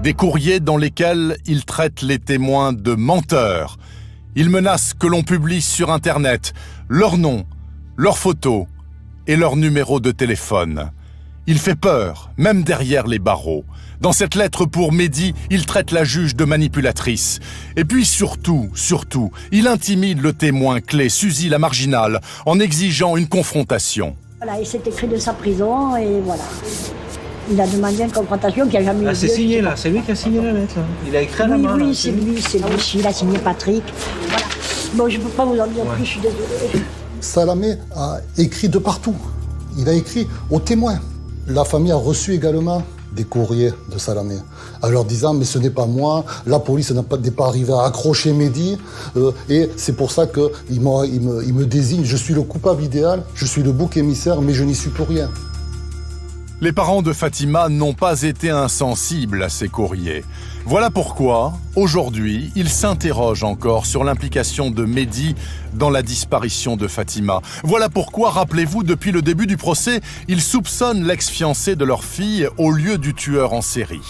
Des courriers dans lesquels il traite les témoins de menteurs. Il menace que l'on publie sur Internet leurs noms, leurs photos et leurs numéros de téléphone. Il fait peur, même derrière les barreaux. Dans cette lettre pour Mehdi, il traite la juge de manipulatrice. Et puis surtout, il intimide le témoin clé, Suzy la marginale, en exigeant une confrontation. Voilà, il s'est écrit de sa prison et voilà. Il a demandé une confrontation qui n'a jamais eu lieu. C'est signé là, c'est lui qui a signé la lettre. Là. Il a écrit à la main. Oui, c'est lui. Il a signé Patrick. Voilà. Bon, je ne peux pas vous en dire plus, je suis désolée. Salamé a écrit de partout. Il a écrit aux témoins. La famille a reçu également des courriers de Salamé, en leur disant « mais ce n'est pas moi, la police n'est pas arrivée à accrocher Mehdi, et c'est pour ça qu'il me désigne, je suis le coupable idéal, je suis le bouc émissaire, mais je n'y suis pour rien ». Les parents de Fatima n'ont pas été insensibles à ces courriers. Voilà pourquoi, aujourd'hui, ils s'interrogent encore sur l'implication de Mehdi dans la disparition de Fatima. Voilà pourquoi, rappelez-vous, depuis le début du procès, ils soupçonnent l'ex-fiancé de leur fille au lieu du tueur en série.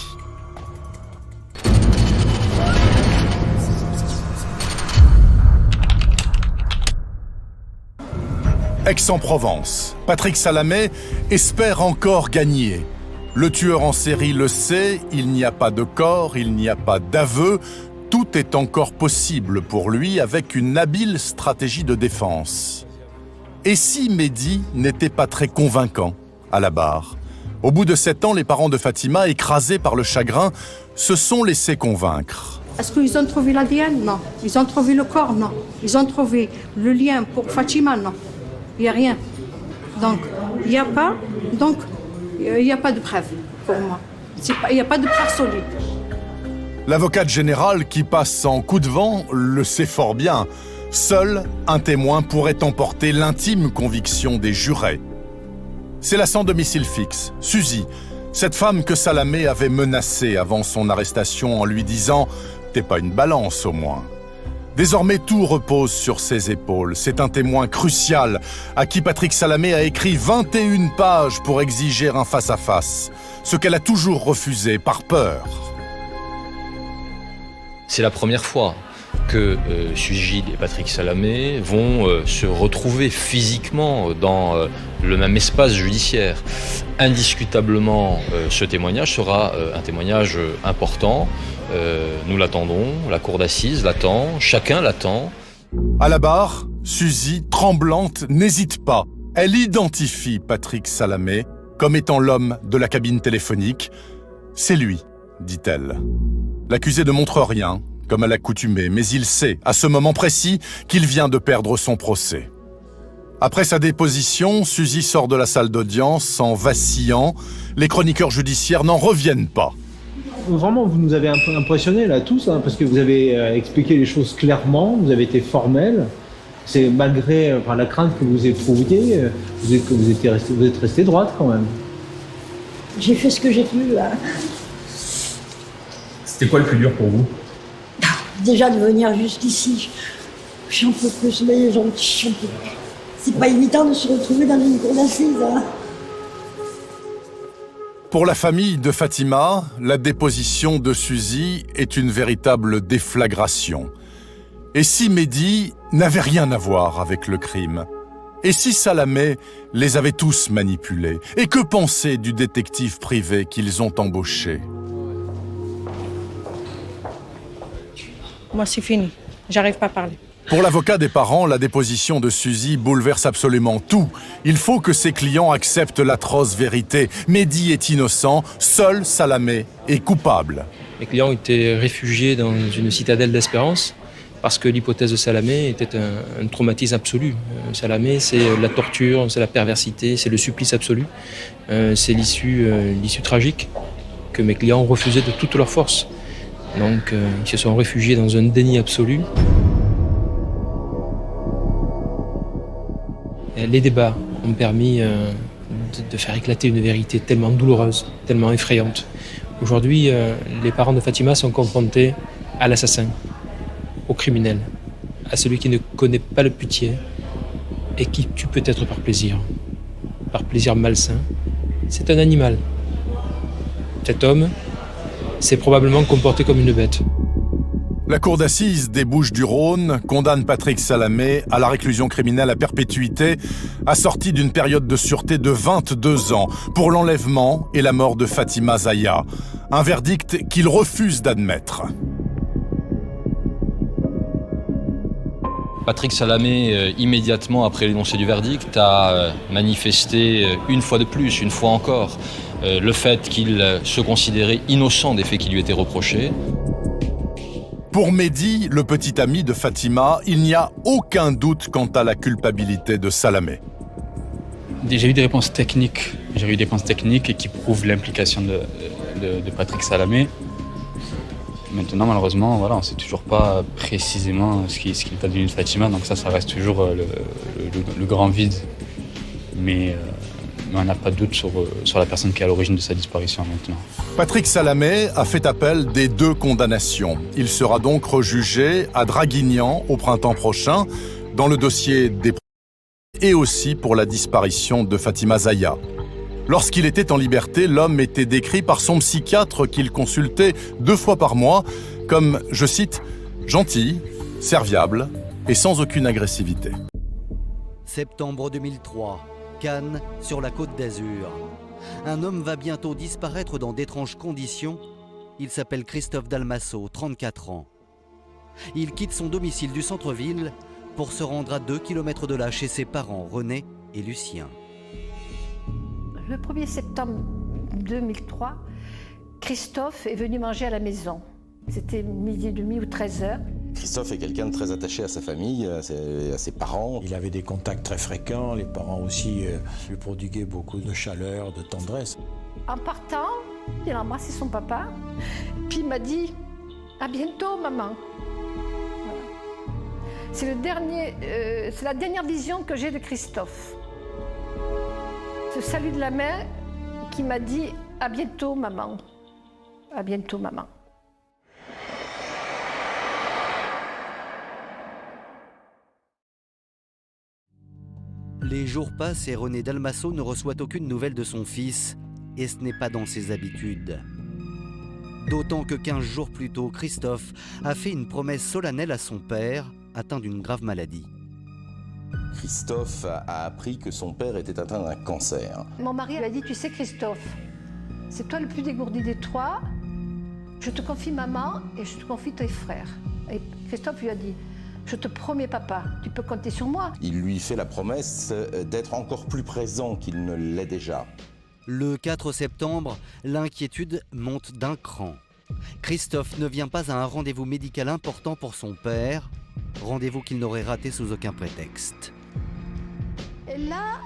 Aix-en-Provence, Patrick Salamé espère encore gagner. Le tueur en série le sait, il n'y a pas de corps, il n'y a pas d'aveu. Tout est encore possible pour lui avec une habile stratégie de défense. Et si Mehdi n'était pas très convaincant à la barre? Au bout de 7 ans, les parents de Fatima, écrasés par le chagrin, se sont laissés convaincre. Est-ce qu'ils ont trouvé l'ADN? Non. Ils ont trouvé le corps? Non. Ils ont trouvé le lien pour Fatima? Non. Il n'y a rien. Donc, il n'y a pas de preuve pour moi. Il n'y a pas de preuve solide. L'avocate générale qui passe en coup de vent le sait fort bien. Seul un témoin pourrait emporter l'intime conviction des jurés. C'est la sans domicile fixe, Suzy, cette femme que Salamé avait menacée avant son arrestation en lui disant « T'es pas une balance au moins ». Désormais, tout repose sur ses épaules. C'est un témoin crucial à qui Patrick Salamé a écrit 21 pages pour exiger un face-à-face, ce qu'elle a toujours refusé par peur. C'est la première fois que Suzy et Patrick Salamé vont se retrouver physiquement dans le même espace judiciaire. Indiscutablement, ce témoignage sera un témoignage important. Nous l'attendons, la cour d'assises l'attend, chacun l'attend. À la barre, Suzy, tremblante, n'hésite pas. Elle identifie Patrick Salamé comme étant l'homme de la cabine téléphonique. C'est lui, dit-elle. L'accusé ne montre rien, comme à l'accoutumée, mais il sait, à ce moment précis, qu'il vient de perdre son procès. Après sa déposition, Suzy sort de la salle d'audience en vacillant. Les chroniqueurs judiciaires n'en reviennent pas. Vraiment, vous nous avez un peu impressionnés là tous, hein, parce que vous avez expliqué les choses clairement, vous avez été formel. C'est malgré la crainte que vous éprouviez, vous êtes resté droite quand même. J'ai fait ce que j'ai pu. Hein. C'était quoi le plus dur pour vous? Déjà de venir jusqu'ici, j'en peux plus, mais j'en peux plus. C'est pas évident de se retrouver dans une cour d'assises. Hein. Pour la famille de Fatima, la déposition de Suzy est une véritable déflagration. Et si Mehdi n'avait rien à voir avec le crime? Et si Salamé les avait tous manipulés? Et que penser du détective privé qu'ils ont embauché? Moi, c'est fini. J'arrive pas à parler. Pour l'avocat des parents, la déposition de Suzy bouleverse absolument tout. Il faut que ses clients acceptent l'atroce vérité. Mehdi est innocent, seul Salamé est coupable. Les clients étaient réfugiés dans une citadelle d'espérance, parce que l'hypothèse de Salamé était un traumatisme absolu. Salamé, c'est la torture, c'est la perversité, c'est le supplice absolu. C'est l'issue tragique que mes clients ont refusé de toute leur force. Donc ils se sont réfugiés dans un déni absolu. Et les débats ont permis de faire éclater une vérité tellement douloureuse, tellement effrayante. Aujourd'hui, les parents de Fatima sont confrontés à l'assassin, au criminel, à celui qui ne connaît pas le pitié et qui tue peut-être par plaisir malsain. C'est un animal. Cet homme s'est probablement comporté comme une bête. La cour d'assises des Bouches-du-Rhône condamne Patrick Salamé à la réclusion criminelle à perpétuité, assortie d'une période de sûreté de 22 ans pour l'enlèvement et la mort de Fatima Zaya. Un verdict qu'il refuse d'admettre. Patrick Salamé, immédiatement après l'énoncé du verdict, a manifesté une fois de plus, une fois encore, le fait qu'il se considérait innocent des faits qui lui étaient reprochés. Pour Mehdi, le petit ami de Fatima, il n'y a aucun doute quant à la culpabilité de Salamé. J'ai eu des réponses techniques. Qui prouvent l'implication de Patrick Salamé. Maintenant, malheureusement, voilà, on ne sait toujours pas précisément ce qui est advenu de Fatima, donc ça reste toujours le grand vide. Mais on n'a pas de doute sur la personne qui est à l'origine de sa disparition maintenant. Patrick Salamé a fait appel des 2 condamnations. Il sera donc rejugé à Draguignan au printemps prochain, dans le dossier des et aussi pour la disparition de Fatima Zaya. Lorsqu'il était en liberté, l'homme était décrit par son psychiatre qu'il consultait 2 fois par mois comme, je cite, « gentil, serviable et sans aucune agressivité ». Septembre 2003, Cannes, sur la Côte d'Azur. Un homme va bientôt disparaître dans d'étranges conditions. Il s'appelle Christophe Dalmasso, 34 ans. Il quitte son domicile du centre-ville pour se rendre à 2 km de là chez ses parents, René et Lucien. Le 1er septembre 2003, Christophe est venu manger à la maison. C'était 12h30 ou 13h. Christophe est quelqu'un de très attaché à sa famille, à ses parents. Il avait des contacts très fréquents, les parents aussi lui prodiguaient beaucoup de chaleur, de tendresse. En partant, il a embrassé son papa, puis il m'a dit « À bientôt, maman ». Voilà. C'est la dernière vision que j'ai de Christophe. Ce salut de la main qui m'a dit « À bientôt, maman ». À bientôt, maman. Les jours passent et René Dalmasso ne reçoit aucune nouvelle de son fils, et ce n'est pas dans ses habitudes. D'autant que 15 jours plus tôt, Christophe a fait une promesse solennelle à son père, atteint d'une grave maladie. Christophe a appris que son père était atteint d'un cancer. Mon mari a dit « Tu sais Christophe, c'est toi le plus dégourdi des 3, je te confie maman et je te confie tes frères. » Et Christophe lui a dit « Je te promets papa, tu peux compter sur moi. » Il lui fait la promesse d'être encore plus présent qu'il ne l'est déjà. Le 4 septembre, l'inquiétude monte d'un cran. Christophe ne vient pas à un rendez-vous médical important pour son père, rendez-vous qu'il n'aurait raté sous aucun prétexte. Et là,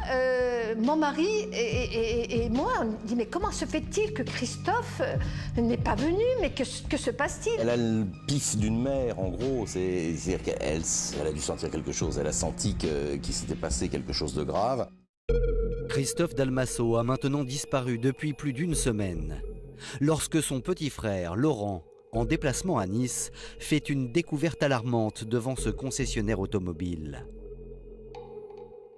mon mari et moi, on dit « Mais comment se fait-il que Christophe n'est pas venu? Mais que se passe-t-il » Elle a le pif d'une mère, en gros. C'est-à-dire qu'elle a dû sentir quelque chose. Elle a senti qu'il s'était passé quelque chose de grave. Christophe Dalmasso a maintenant disparu depuis plus d'une semaine. Lorsque son petit frère, Laurent, en déplacement à Nice, fait une découverte alarmante devant ce concessionnaire automobile.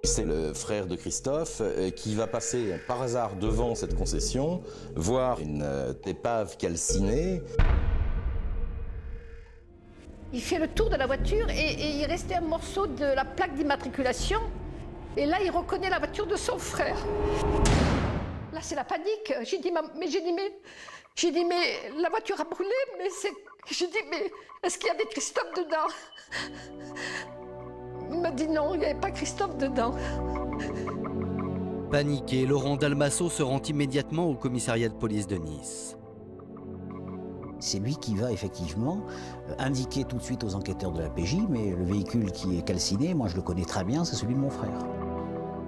C'est le frère de Christophe qui va passer par hasard devant cette concession, voir une épave calcinée. Il fait le tour de la voiture et il restait un morceau de la plaque d'immatriculation. Et là, il reconnaît la voiture de son frère. Là, c'est la panique. J'ai dit, mais la voiture a brûlé, mais j'ai dit, mais est-ce qu'il y avait Christophe dedans? Il m'a dit non, il n'y avait pas Christophe dedans. Paniqué, Laurent Dalmasso se rend immédiatement au commissariat de police de Nice. C'est lui qui va effectivement indiquer tout de suite aux enquêteurs de la PJ, mais le véhicule qui est calciné, moi je le connais très bien, c'est celui de mon frère.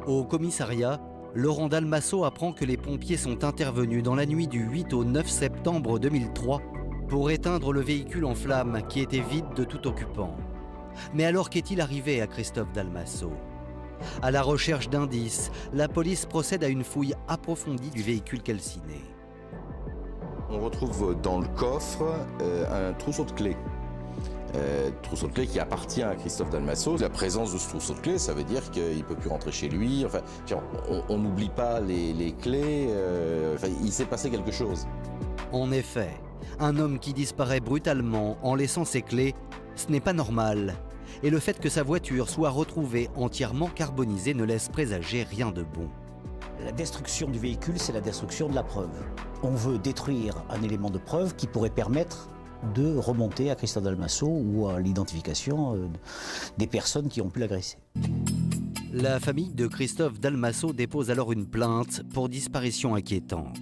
Au commissariat, Laurent Dalmasso apprend que les pompiers sont intervenus dans la nuit du 8 au 9 septembre 2003 pour éteindre le véhicule en flammes qui était vide de tout occupant. Mais alors qu'est-il arrivé à Christophe Dalmasso? À la recherche d'indices, la police procède à une fouille approfondie du véhicule calciné. On retrouve dans le coffre un trousseau de clés. Trousseau de clés qui appartient à Christophe Dalmasso. La présence de ce trousseau de clés, ça veut dire qu'il ne peut plus rentrer chez lui. Enfin, on n'oublie pas les clés. Il s'est passé quelque chose. En effet, un homme qui disparaît brutalement en laissant ses clés, ce n'est pas normal. Et le fait que sa voiture soit retrouvée entièrement carbonisée ne laisse présager rien de bon. La destruction du véhicule, c'est la destruction de la preuve. On veut détruire un élément de preuve qui pourrait permettre de remonter à Christophe Dalmasso ou à l'identification des personnes qui ont pu l'agresser. La famille de Christophe Dalmasso dépose alors une plainte pour disparition inquiétante.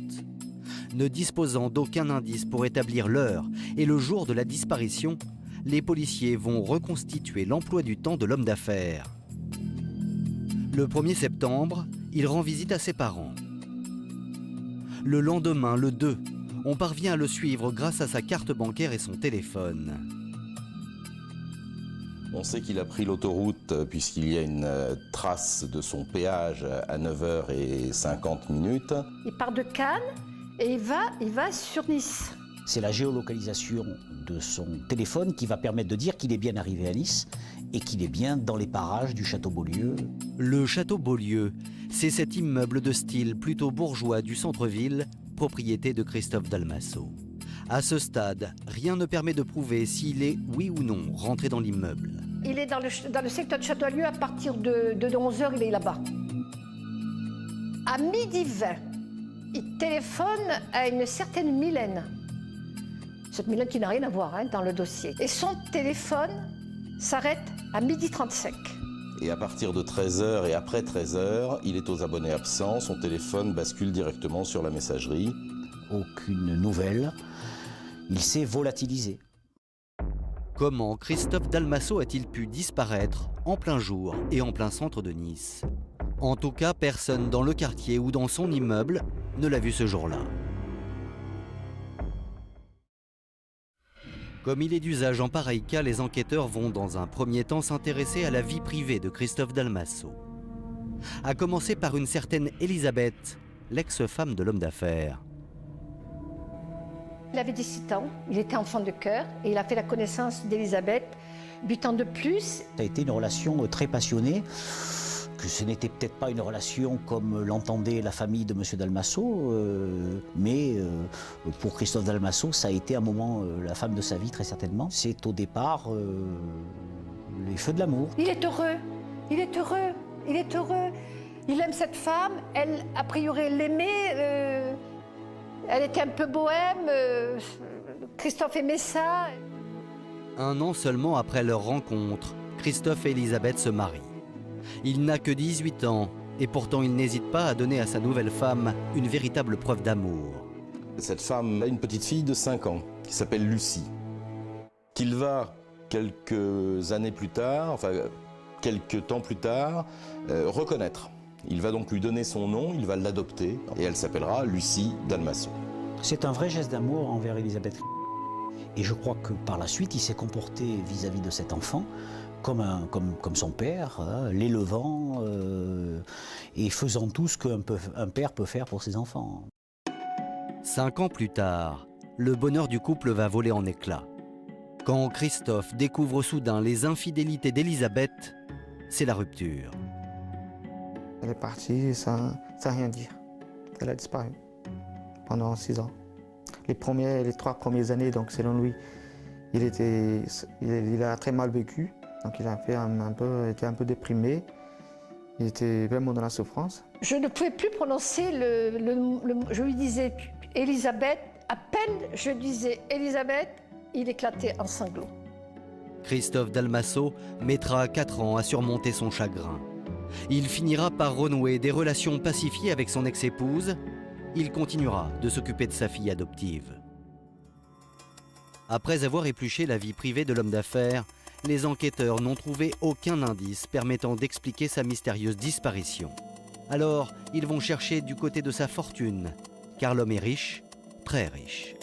Ne disposant d'aucun indice pour établir l'heure et le jour de la disparition, les policiers vont reconstituer l'emploi du temps de l'homme d'affaires. Le 1er septembre, il rend visite à ses parents. Le lendemain, le 2, on parvient à le suivre grâce à sa carte bancaire et son téléphone. On sait qu'il a pris l'autoroute puisqu'il y a une trace de son péage à 9h50. Il part de Cannes et il va sur Nice. C'est la géolocalisation de son téléphone qui va permettre de dire qu'il est bien arrivé à Nice et qu'il est bien dans les parages du Château Beaulieu. Le Château Beaulieu, c'est cet immeuble de style plutôt bourgeois du centre-ville, propriété de Christophe Dalmasso. À ce stade, rien ne permet de prouver s'il est, oui ou non, rentré dans l'immeuble. Il est dans le secteur de Château-Beaulieu, à partir de 11h, il est là-bas. À 12h20, il téléphone à une certaine Mylène. Cette Mylène qui n'a rien à voir dans le dossier. Et son téléphone s'arrête à 12h35. Et à partir de 13h et après 13h, il est aux abonnés absents. Son téléphone bascule directement sur la messagerie. Aucune nouvelle. Il s'est volatilisé. Comment Christophe Dalmasso a-t-il pu disparaître en plein jour et en plein centre de Nice? En tout cas, personne dans le quartier ou dans son immeuble ne l'a vu ce jour-là. Comme il est d'usage en pareil cas, les enquêteurs vont dans un premier temps s'intéresser à la vie privée de Christophe Dalmasso. À commencer par une certaine Elisabeth, l'ex-femme de l'homme d'affaires. Il avait 17 ans, il était enfant de cœur et il a fait la connaissance d'Elisabeth, 8 ans de plus. Ça a été une relation très passionnée, que ce n'était peut-être pas une relation comme l'entendait la famille de M. Dalmasso, mais pour Christophe Dalmasso, ça a été un moment, la femme de sa vie très certainement. C'est au départ les feux de l'amour. Il est heureux, il est heureux, il est heureux. Il aime cette femme, elle, a priori, l'aimait. Elle était un peu bohème, Christophe aimait ça. Un an seulement après leur rencontre, Christophe et Elisabeth se marient. Il n'a que 18 ans et pourtant il n'hésite pas à donner à sa nouvelle femme une véritable preuve d'amour. Cette femme a une petite fille de 5 ans qui s'appelle Lucie, qu'il va quelques années plus tard, enfin quelques temps plus tard, reconnaître. Il va donc lui donner son nom, il va l'adopter et elle s'appellera Lucie Dalmasso. C'est un vrai geste d'amour envers Elisabeth. Et je crois que par la suite, il s'est comporté vis-à-vis de cet enfant comme son père, l'élevant et faisant tout ce qu'un père peut faire pour ses enfants. 5 ans plus tard, le bonheur du couple va voler en éclats. Quand Christophe découvre soudain les infidélités d'Elisabeth, c'est la rupture. Elle est partie sans rien dire. Elle a disparu pendant 6 ans. Les 3 premières années, donc selon lui, il a très mal vécu. Donc il a été un peu déprimé. Il était vraiment dans la souffrance. Je ne pouvais plus prononcer je lui disais Elisabeth. À peine je disais Elisabeth, il éclatait en sanglots. Christophe Dalmasso mettra 4 ans à surmonter son chagrin. Il finira par renouer des relations pacifiées avec son ex-épouse. Il continuera de s'occuper de sa fille adoptive. Après avoir épluché la vie privée de l'homme d'affaires, les enquêteurs n'ont trouvé aucun indice permettant d'expliquer sa mystérieuse disparition. Alors, ils vont chercher du côté de sa fortune, car l'homme est riche, très riche.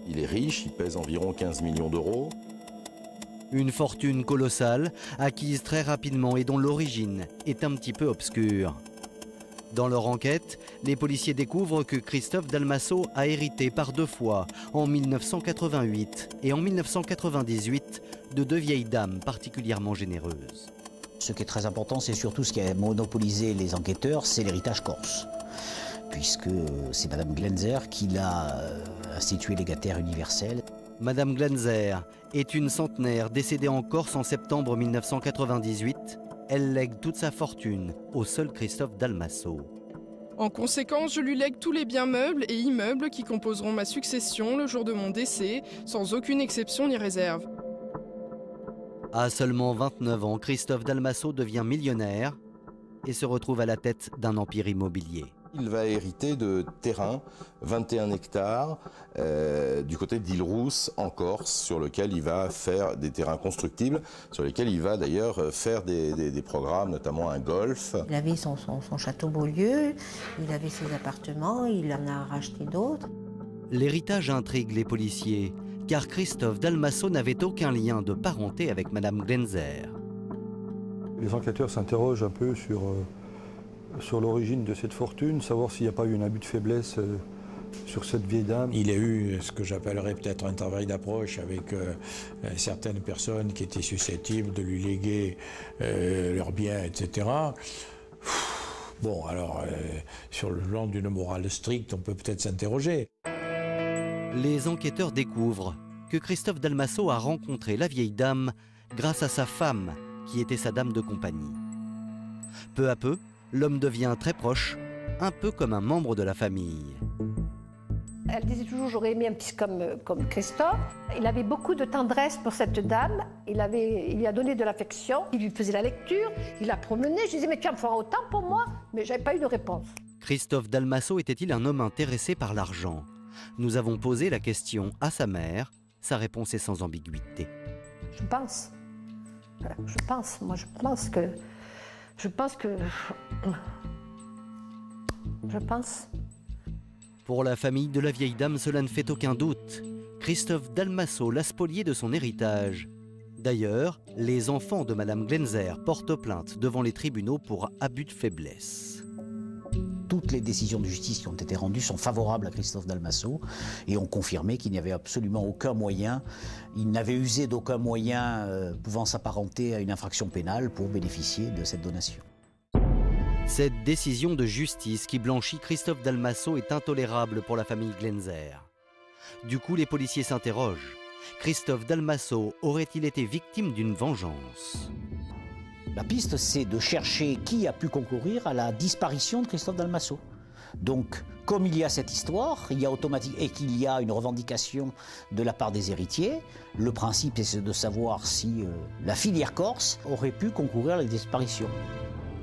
Il est riche, il pèse environ 15 millions d'euros. Une fortune colossale, acquise très rapidement et dont l'origine est un petit peu obscure. Dans leur enquête, les policiers découvrent que Christophe Dalmasso a hérité par 2 fois, en 1988 et en 1998, de 2 vieilles dames particulièrement généreuses. Ce qui est très important, c'est surtout ce qui a monopolisé les enquêteurs, c'est l'héritage corse. Puisque c'est Madame Glenzer qui l'a institué légataire universel. Madame Glenzer est une centenaire décédée en Corse en septembre 1998. Elle lègue toute sa fortune au seul Christophe Dalmasso. En conséquence, je lui lègue tous les biens meubles et immeubles qui composeront ma succession le jour de mon décès, sans aucune exception ni réserve. À seulement 29 ans, Christophe Dalmasso devient millionnaire et se retrouve à la tête d'un empire immobilier. Il va hériter de terrains, 21 hectares, du côté d'Île-Rousse, en Corse, sur lequel il va faire des terrains constructibles, sur lesquels il va d'ailleurs faire des programmes, notamment un golf. Il avait son château Beaulieu, il avait ses appartements, il en a racheté d'autres. L'héritage intrigue les policiers, car Christophe Dalmasso n'avait aucun lien de parenté avec Madame Glenzer. Les enquêteurs s'interrogent un peu sur l'origine de cette fortune, savoir s'il n'y a pas eu un abus de faiblesse sur cette vieille dame. Il a eu ce que j'appellerais peut-être un travail d'approche avec certaines personnes qui étaient susceptibles de lui léguer leurs biens, etc. Bon, alors, sur le plan d'une morale stricte, on peut peut-être s'interroger. Les enquêteurs découvrent que Christophe Dalmasso a rencontré la vieille dame grâce à sa femme, qui était sa dame de compagnie. Peu à peu, l'homme devient très proche, un peu comme un membre de la famille. Elle disait toujours, j'aurais aimé un petit comme Christophe. Il avait beaucoup de tendresse pour cette dame. Il lui a donné de l'affection. Il lui faisait la lecture. Il la promenait. Je disais, mais tu en feras autant pour moi? Mais j'avais pas eu de réponse. Christophe Dalmasso était-il un homme intéressé par l'argent? Nous avons posé la question à sa mère. Sa réponse est sans ambiguïté. Je pense. Voilà, je pense. Pour la famille de la vieille dame, cela ne fait aucun doute. Christophe Dalmasso l'a spolié de son héritage. D'ailleurs, les enfants de Madame Glenzer portent plainte devant les tribunaux pour abus de faiblesse. Toutes les décisions de justice qui ont été rendues sont favorables à Christophe Dalmasso et ont confirmé qu'il n'y avait absolument aucun moyen, il n'avait usé d'aucun moyen pouvant s'apparenter à une infraction pénale pour bénéficier de cette donation. Cette décision de justice qui blanchit Christophe Dalmasso est intolérable pour la famille Glenzer. Du coup, les policiers s'interrogent. Christophe Dalmasso aurait-il été victime d'une vengeance? La piste, c'est de chercher qui a pu concourir à la disparition de Christophe Dalmasso. Donc, comme il y a cette histoire, il y a et qu'il y a une revendication de la part des héritiers, le principe est de savoir si la filière corse aurait pu concourir à la disparition.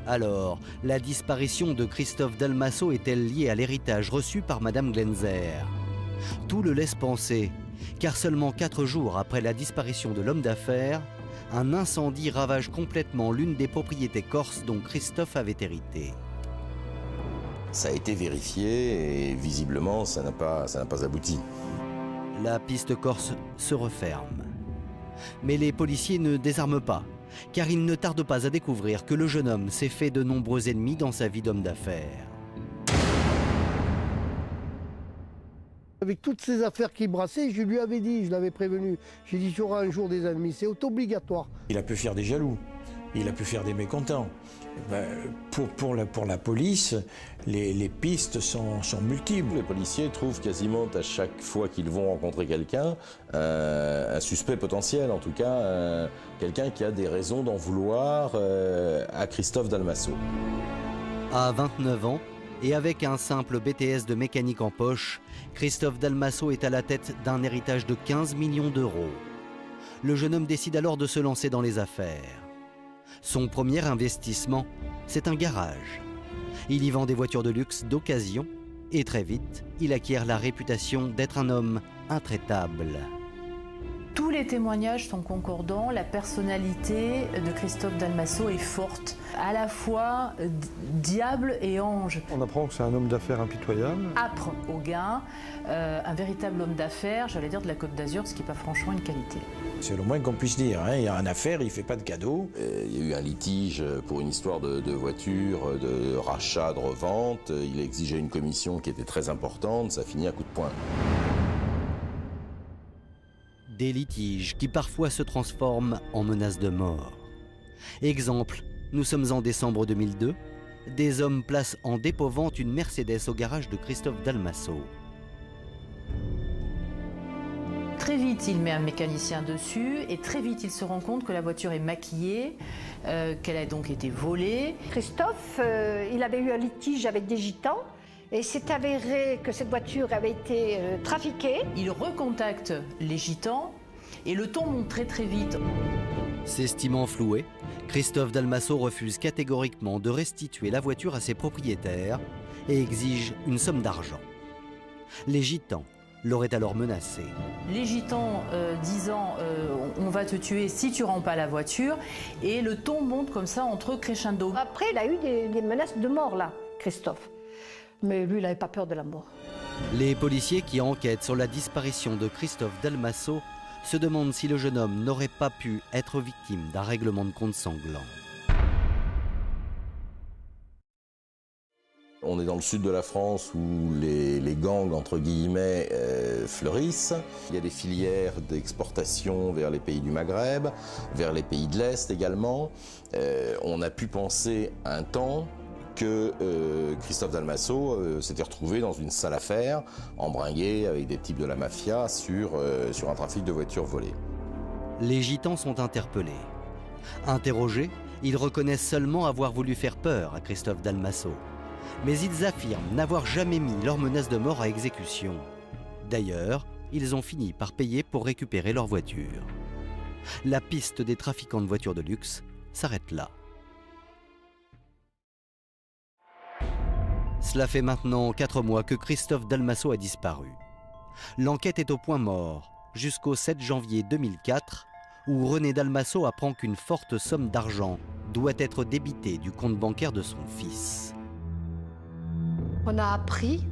Alors, la disparition de Christophe Dalmasso est-elle liée à l'héritage reçu par Madame Glenzer? Tout le laisse penser, car seulement 4 jours après la disparition de l'homme d'affaires, un incendie ravage complètement l'une des propriétés corses dont Christophe avait hérité. Ça a été vérifié et visiblement ça n'a pas abouti. La piste corse se referme. Mais les policiers ne désarment pas, car ils ne tardent pas à découvrir que le jeune homme s'est fait de nombreux ennemis dans sa vie d'homme d'affaires. Avec toutes ces affaires qui brassaient, je lui avais dit, je l'avais prévenu, j'ai dit, tu auras un jour des ennemis, c'est obligatoire. Il a pu faire des jaloux, il a pu faire des mécontents. Pour la police, les pistes sont multiples. Les policiers trouvent quasiment à chaque fois qu'ils vont rencontrer quelqu'un, un suspect potentiel, en tout cas, quelqu'un qui a des raisons d'en vouloir à Christophe Dalmasso. À 29 ans, et avec un simple BTS de mécanique en poche, Christophe Dalmasso est à la tête d'un héritage de 15 millions d'euros. Le jeune homme décide alors de se lancer dans les affaires. Son premier investissement, c'est un garage. Il y vend des voitures de luxe d'occasion et très vite, il acquiert la réputation d'être un homme intraitable. Tous les témoignages sont concordants, la personnalité de Christophe Dalmasso est forte, à la fois diable et ange. On apprend que c'est un homme d'affaires impitoyable. Âpre au gain, un véritable homme d'affaires, j'allais dire de la Côte d'Azur, ce qui n'est pas franchement une qualité. C'est le moins qu'on puisse dire, hein. Il y a une affaire, il ne fait pas de cadeaux. Il y a eu un litige pour une histoire de voiture, de rachat, de revente. Il exigeait une commission qui était très importante, ça finit à coup de poing. Des litiges qui parfois se transforment en menaces de mort. Exemple, nous sommes en décembre 2002. Des hommes placent en dépôt-vente une Mercedes au garage de Christophe Dalmasso. Très vite, il met un mécanicien dessus et très vite, il se rend compte que la voiture est maquillée, qu'elle a donc été volée. Christophe, il avait eu un litige avec des gitans et s'est avéré que cette voiture avait été trafiquée. Il recontacte les gitans et le ton monte très vite. S'estimant floué, Christophe Dalmasso refuse catégoriquement de restituer la voiture à ses propriétaires et exige une somme d'argent. Les gitans l'aurait alors menacé. Les gitans disant on va te tuer si tu rends pas la voiture, et le ton monte comme ça entre crescendo. Après, il a eu des menaces de mort là, Christophe. Mais lui, il n'avait pas peur de la mort. Les policiers qui enquêtent sur la disparition de Christophe Dalmasso se demandent si le jeune homme n'aurait pas pu être victime d'un règlement de compte sanglant. On est dans le sud de la France où les gangs, entre guillemets, fleurissent. Il y a des filières d'exportation vers les pays du Maghreb, vers les pays de l'Est également. On a pu penser un temps que Christophe Dalmasso s'était retrouvé dans une sale affaire, embringué avec des types de la mafia sur un trafic de voitures volées. Les gitans sont interpellés. Interrogés, ils reconnaissent seulement avoir voulu faire peur à Christophe Dalmasso. Mais ils affirment n'avoir jamais mis leur menace de mort à exécution. D'ailleurs, ils ont fini par payer pour récupérer leur voiture. La piste des trafiquants de voitures de luxe s'arrête là. Cela fait maintenant 4 mois que Christophe Dalmasso a disparu. L'enquête est au point mort jusqu'au 7 janvier 2004 où René Dalmasso apprend qu'une forte somme d'argent doit être débitée du compte bancaire de son fils. On a appris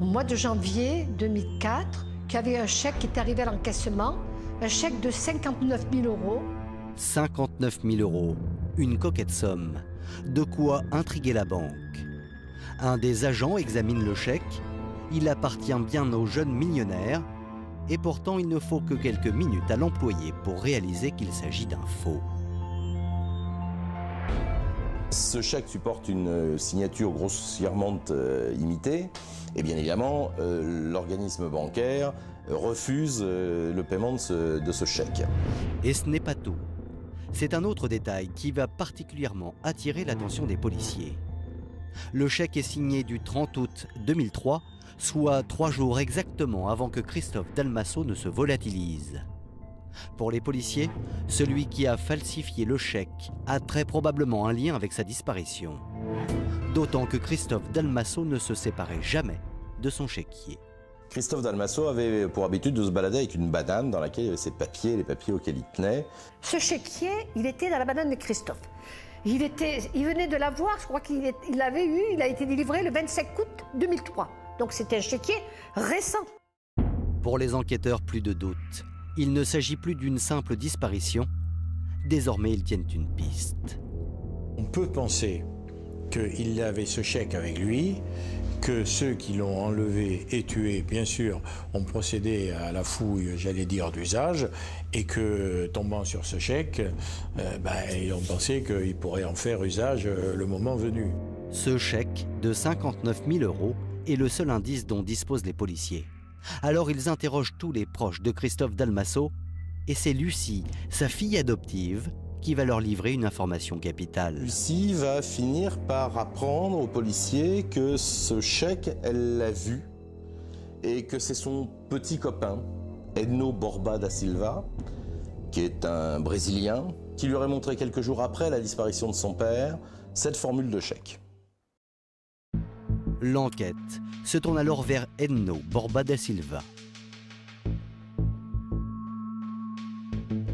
au mois de janvier 2004 qu'il y avait un chèque qui était arrivé à l'encaissement, un chèque de 59 000 €. 59 000 €, une coquette somme, de quoi intriguer la banque. Un des agents examine le chèque, il appartient bien au jeune millionnaire, et pourtant il ne faut que quelques minutes à l'employé pour réaliser qu'il s'agit d'un faux. Ce chèque supporte une signature grossièrement imitée et bien évidemment l'organisme bancaire refuse le paiement de ce chèque. Et ce n'est pas tout. C'est un autre détail qui va particulièrement attirer l'attention des policiers. Le chèque est signé du 30 août 2003, soit 3 jours exactement avant que Christophe Dalmasso ne se volatilise. Pour les policiers, celui qui a falsifié le chèque a très probablement un lien avec sa disparition. D'autant que Christophe Dalmasso ne se séparait jamais de son chéquier. Christophe Dalmasso avait pour habitude de se balader avec une banane dans laquelle il y avait ses papiers, les papiers auxquels il tenait. Ce chéquier, il était dans la banane de Christophe. Il venait de l'avoir, je crois qu'il l'avait eu, il a été délivré le 25 août 2003. Donc c'était un chéquier récent. Pour les enquêteurs, plus de doute. Il ne s'agit plus d'une simple disparition. Désormais, ils tiennent une piste. On peut penser qu'il avait ce chèque avec lui, que ceux qui l'ont enlevé et tué, bien sûr, ont procédé à la fouille, j'allais dire, d'usage, et que, tombant sur ce chèque, ils ont pensé qu'ils pourraient en faire usage le moment venu. Ce chèque de 59 000 € est le seul indice dont disposent les policiers. Alors ils interrogent tous les proches de Christophe Dalmasso, et c'est Lucie, sa fille adoptive, qui va leur livrer une information capitale. Lucie va finir par apprendre aux policiers que ce chèque, elle l'a vu, et que c'est son petit copain, Edno Borba da Silva, qui est un Brésilien, qui lui aurait montré quelques jours après la disparition de son père, cette formule de chèque. L'enquête se tourne alors vers Edno Borba da Silva.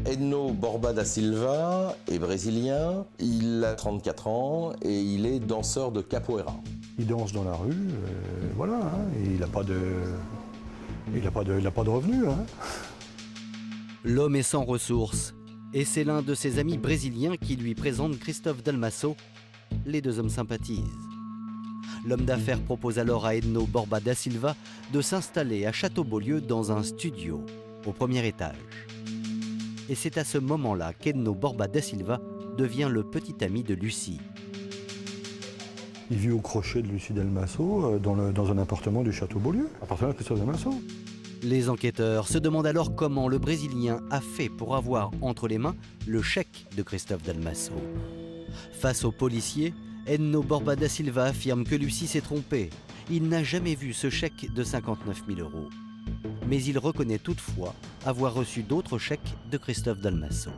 Edno Borba da Silva est brésilien, il a 34 ans et il est danseur de capoeira. Il danse dans la rue, voilà, hein, et il n'a pas de revenus. Hein. L'homme est sans ressources, et c'est l'un de ses amis brésiliens qui lui présente Christophe Dalmasso. Les deux hommes sympathisent. L'homme d'affaires propose alors à Edno Borba da Silva de s'installer à Château-Beaulieu dans un studio, au premier étage. Et c'est à ce moment-là qu'Edno Borba da Silva devient le petit ami de Lucie. Il vit au crochet de Lucie Dalmasso dans un appartement du Château-Beaulieu, appartement de Christophe Dalmasso. Les enquêteurs se demandent alors comment le Brésilien a fait pour avoir entre les mains le chèque de Christophe Dalmasso. Face aux policiers, Edno Borba da Silva affirme que Lucie s'est trompée. Il n'a jamais vu ce chèque de 59 000 €. Mais il reconnaît toutefois avoir reçu d'autres chèques de Christophe Dalmasso.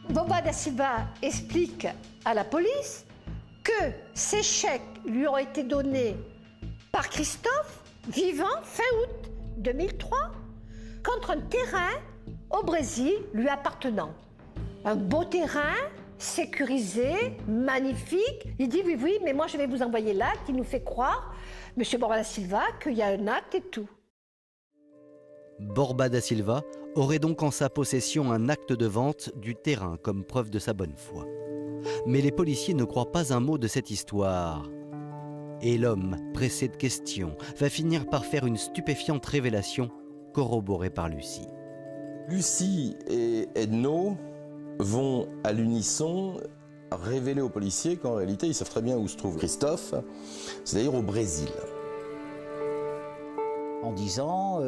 Borba da Silva explique à la police que ces chèques lui ont été donnés par Christophe, vivant fin août 2003, contre un terrain au Brésil lui appartenant. Un beau terrain, sécurisé, magnifique. Il dit oui, mais moi je vais vous envoyer l'acte. Il nous fait croire, monsieur Borba da Silva, qu'il y a un acte et tout. Borba da Silva aurait donc en sa possession un acte de vente du terrain comme preuve de sa bonne foi. Mais les policiers ne croient pas un mot de cette histoire. Et l'homme, pressé de questions, va finir par faire une stupéfiante révélation corroborée par Lucie. Lucie et Edno vont à l'unisson révéler aux policiers qu'en réalité ils savent très bien où se trouve Christophe, c'est-à-dire au Brésil. En disant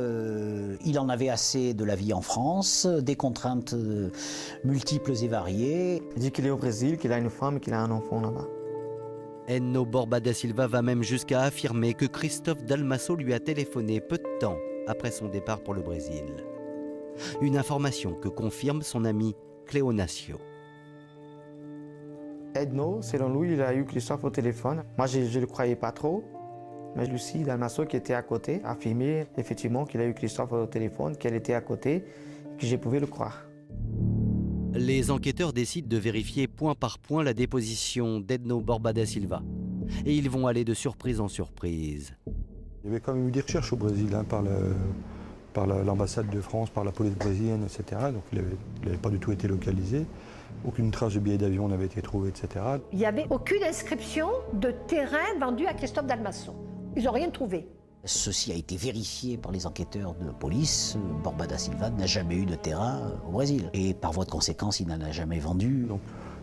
il en avait assez de la vie en France, des contraintes multiples et variées. Il dit qu'il est au Brésil, qu'il a une femme et qu'il a un enfant là-bas. Edno Borba da Silva va même jusqu'à affirmer que Christophe Dalmasso lui a téléphoné peu de temps après son départ pour le Brésil. Une information que confirme son ami Cléonacio. Edno, selon lui, il a eu Christophe au téléphone. Moi, je ne le croyais pas trop. Mais Lucie Dalmasso, qui était à côté, a affirmé effectivement qu'il a eu Christophe au téléphone, qu'elle était à côté, que je pouvais le croire. Les enquêteurs décident de vérifier point par point la déposition d'Edno Borba da Silva. Et ils vont aller de surprise en surprise. Il y avait quand même eu des recherches au Brésil hein, par l'ambassade de France, par la police brésilienne, etc. Donc il n'avait pas du tout été localisé. Aucune trace de billet d'avion n'avait été trouvée, etc. Il n'y avait aucune inscription de terrain vendu à Christophe Dalmasso. Ils n'ont rien trouvé. Ceci a été vérifié par les enquêteurs de police. Borba da Silva n'a jamais eu de terrain au Brésil. Et par voie de conséquence, il n'en a jamais vendu. Donc,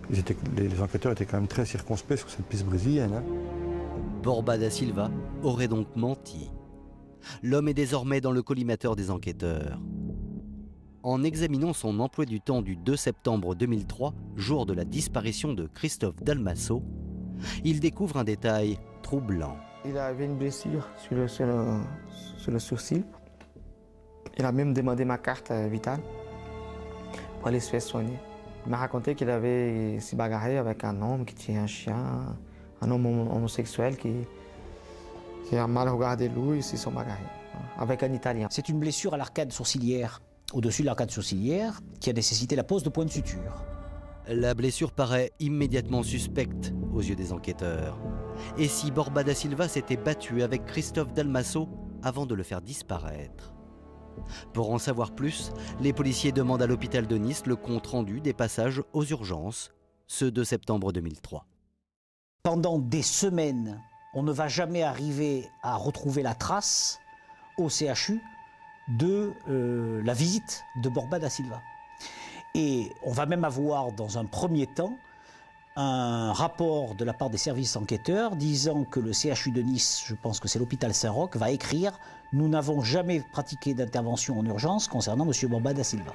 les enquêteurs étaient quand même très circonspects sur cette piste brésilienne. Hein. Borba da Silva aurait donc menti. L'homme est désormais dans le collimateur des enquêteurs. En examinant son emploi du temps du 2 septembre 2003, jour de la disparition de Christophe Dalmasso, il découvre un détail troublant. Il avait une blessure sur le sourcil. Il a même demandé ma carte vitale pour aller se faire soigner. Il m'a raconté qu'il avait s'est bagarré avec un homme qui tient un chien, un homme homosexuel qui a mal regardé lui et s'ils sont bagarrés avec un Italien. C'est une blessure à l'arcade sourcilière, au-dessus de l'arcade sourcilière, qui a nécessité la pose de points de suture. La blessure paraît immédiatement suspecte aux yeux des enquêteurs. Et si Borba da Silva s'était battu avec Christophe Dalmasso avant de le faire disparaître? Pour en savoir plus, les policiers demandent à l'hôpital de Nice le compte-rendu des passages aux urgences, ce 2 septembre 2003. Pendant des semaines, on ne va jamais arriver à retrouver la trace au CHU de la visite de Borba da Silva. Et on va même avoir, dans un premier temps, un rapport de la part des services enquêteurs disant que le CHU de Nice, je pense que c'est l'hôpital Saint-Roch, va écrire « Nous n'avons jamais pratiqué d'intervention en urgence concernant M. Borba da Silva ».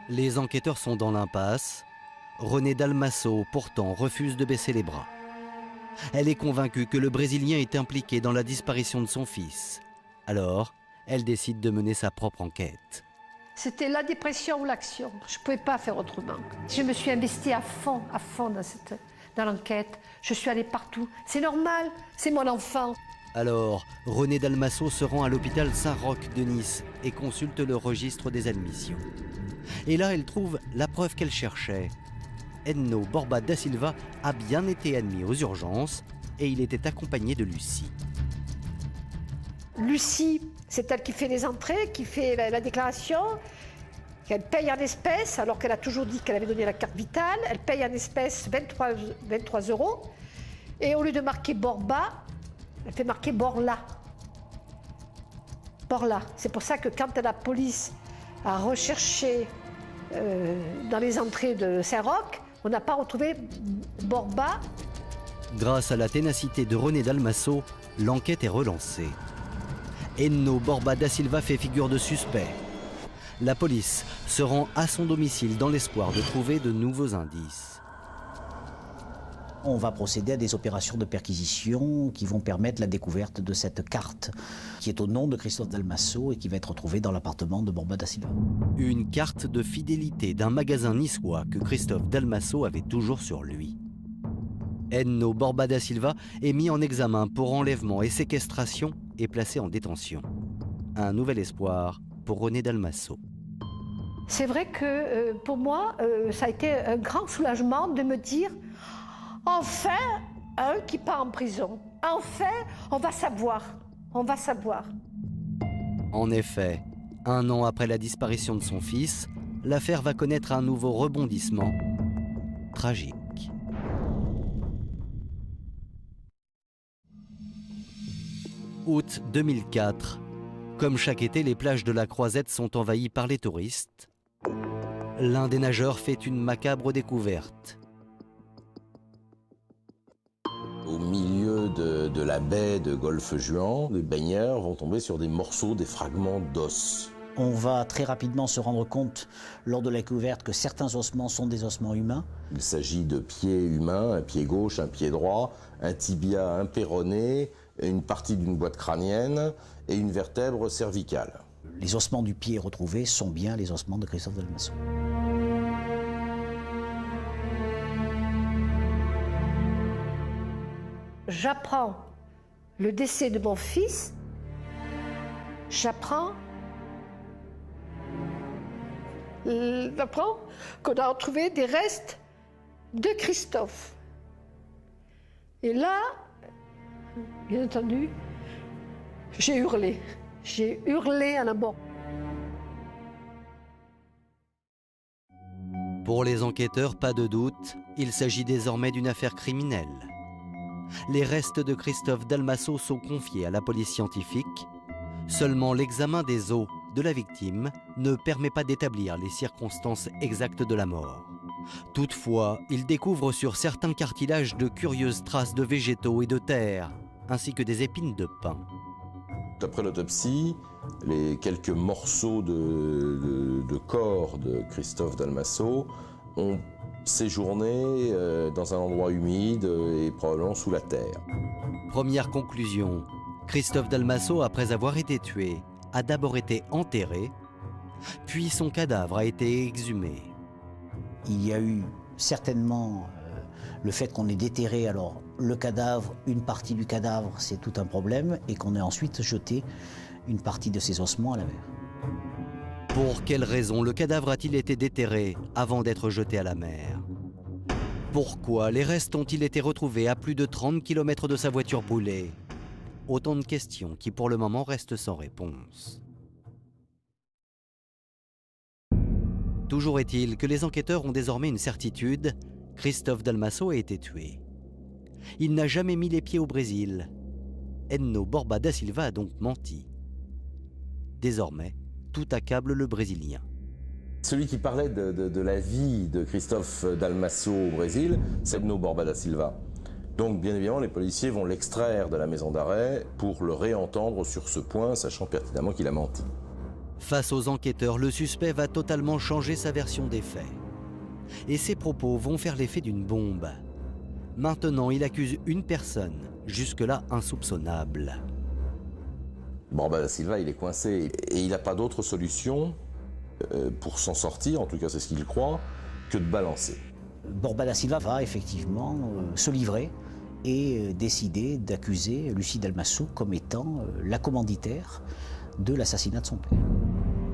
Les enquêteurs sont dans l'impasse. René Dalmasso, pourtant, refuse de baisser les bras. Elle est convaincue que le Brésilien est impliqué dans la disparition de son fils. Alors, elle décide de mener sa propre enquête. C'était la dépression ou l'action. Je ne pouvais pas faire autrement. Je me suis investie à fond dans l'enquête. Je suis allée partout. C'est normal, c'est mon enfant. Alors, René Dalmasso se rend à l'hôpital Saint-Roch de Nice et consulte le registre des admissions. Et là, elle trouve la preuve qu'elle cherchait. Enno Borba da Silva a bien été admis aux urgences et il était accompagné de Lucie. Lucie, c'est elle qui fait les entrées, qui fait la déclaration, qu'elle paye en espèces, alors qu'elle a toujours dit qu'elle avait donné la carte vitale. Elle paye en espèces 23 €. Et au lieu de marquer Borba, elle fait marquer Borla. Borla. C'est pour ça que quand la police a recherché dans les entrées de Saint-Roch, on n'a pas retrouvé Borba. Grâce à la ténacité de René Dalmasso, l'enquête est relancée. Enno Borba da Silva fait figure de suspect. La police se rend à son domicile dans l'espoir de trouver de nouveaux indices. On va procéder à des opérations de perquisition qui vont permettre la découverte de cette carte qui est au nom de Christophe Dalmasso et qui va être retrouvée dans l'appartement de Borba da Silva. Une carte de fidélité d'un magasin niçois que Christophe Dalmasso avait toujours sur lui. Enno Borba da Silva est mis en examen pour enlèvement et séquestration et placé en détention. Un nouvel espoir pour René Dalmasso. C'est vrai que pour moi, ça a été un grand soulagement de me dire enfin, un qui part en prison. Enfin, on va savoir. On va savoir. En effet, 1 an après la disparition de son fils, l'affaire va connaître un nouveau rebondissement tragique. Août 2004. Comme chaque été, les plages de la Croisette sont envahies par les touristes. L'un des nageurs fait une macabre découverte. Au milieu de la baie de Golfe-Juan, les baigneurs vont tomber sur des morceaux, des fragments d'os. On va très rapidement se rendre compte, lors de la découverte, que certains ossements sont des ossements humains. Il s'agit de pieds humains, un pied gauche, un pied droit, un tibia, un péroné, une partie d'une boîte crânienne et une vertèbre cervicale. Les ossements du pied retrouvés sont bien les ossements de Christophe Dalmasso. J'apprends le décès de mon fils, j'apprends qu'on a retrouvé des restes de Christophe. Et là, bien entendu, j'ai hurlé. J'ai hurlé à la mort. Pour les enquêteurs, pas de doute, il s'agit désormais d'une affaire criminelle. Les restes de Christophe Dalmasso sont confiés à la police scientifique. Seulement l'examen des os de la victime ne permet pas d'établir les circonstances exactes de la mort. Toutefois, il découvre sur certains cartilages de curieuses traces de végétaux et de terre, ainsi que des épines de pin. Après l'autopsie, les quelques morceaux de corps de Christophe Dalmasso ont séjourné dans un endroit humide et probablement sous la terre. Première conclusion, Christophe Dalmasso, après avoir été tué, a d'abord été enterré, puis son cadavre a été exhumé. Il y a eu certainement le fait qu'on ait déterré alors le cadavre, une partie du cadavre, c'est tout un problème, et qu'on ait ensuite jeté une partie de ses ossements à la mer. Pour quelle raison le cadavre a-t-il été déterré avant d'être jeté à la mer? Pourquoi les restes ont-ils été retrouvés à plus de 30 km de sa voiture brûlée? Autant de questions qui pour le moment restent sans réponse. Toujours est-il que les enquêteurs ont désormais une certitude, Christophe Dalmasso a été tué. Il n'a jamais mis les pieds au Brésil. Enno Borba da Silva a donc menti. Désormais, tout accable le Brésilien. Celui qui parlait de la vie de Christophe Dalmasso au Brésil, c'est Enno Borba da Silva. Donc bien évidemment, les policiers vont l'extraire de la maison d'arrêt pour le réentendre sur ce point, sachant pertinemment qu'il a menti. Face aux enquêteurs, le suspect va totalement changer sa version des faits. Et ses propos vont faire l'effet d'une bombe. Maintenant, il accuse une personne, jusque-là insoupçonnable. Borba da Silva, il est coincé et il n'a pas d'autre solution pour s'en sortir, en tout cas c'est ce qu'il croit, que de balancer. Borba da Silva va effectivement se livrer et décidé d'accuser Lucie Dalmasso comme étant la commanditaire de l'assassinat de son père.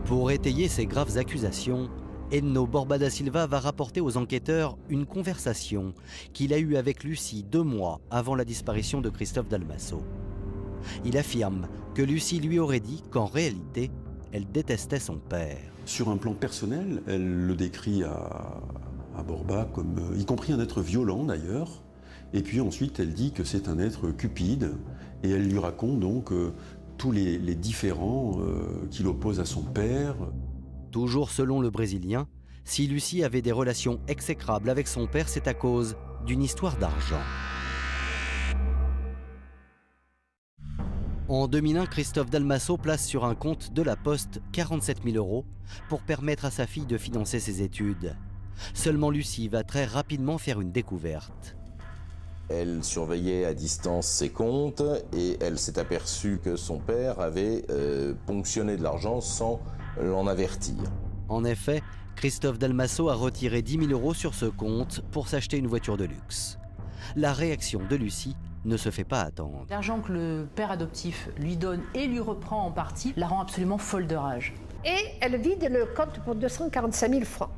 Pour étayer ces graves accusations, Enno Borba da Silva va rapporter aux enquêteurs une conversation qu'il a eue avec Lucie 2 mois avant la disparition de Christophe Dalmasso. Il affirme que Lucie lui aurait dit qu'en réalité, elle détestait son père. Sur un plan personnel, elle le décrit à Borba comme, y compris un être violent d'ailleurs, et puis ensuite elle dit que c'est un être cupide, et elle lui raconte donc tous les différends qui l'opposent à son père. Toujours selon le Brésilien, si Lucie avait des relations exécrables avec son père, c'est à cause d'une histoire d'argent. En 2001, Christophe Dalmasso place sur un compte de la Poste 47 000 € pour permettre à sa fille de financer ses études. Seulement Lucie va très rapidement faire une découverte. Elle surveillait à distance ses comptes et elle s'est aperçue que son père avait ponctionné de l'argent sans l'en avertir. En effet, Christophe Dalmasso a retiré 10 000 € sur ce compte pour s'acheter une voiture de luxe. La réaction de Lucie ne se fait pas attendre. L'argent que le père adoptif lui donne et lui reprend en partie la rend absolument folle de rage. Et elle vide le compte pour 245 000 francs.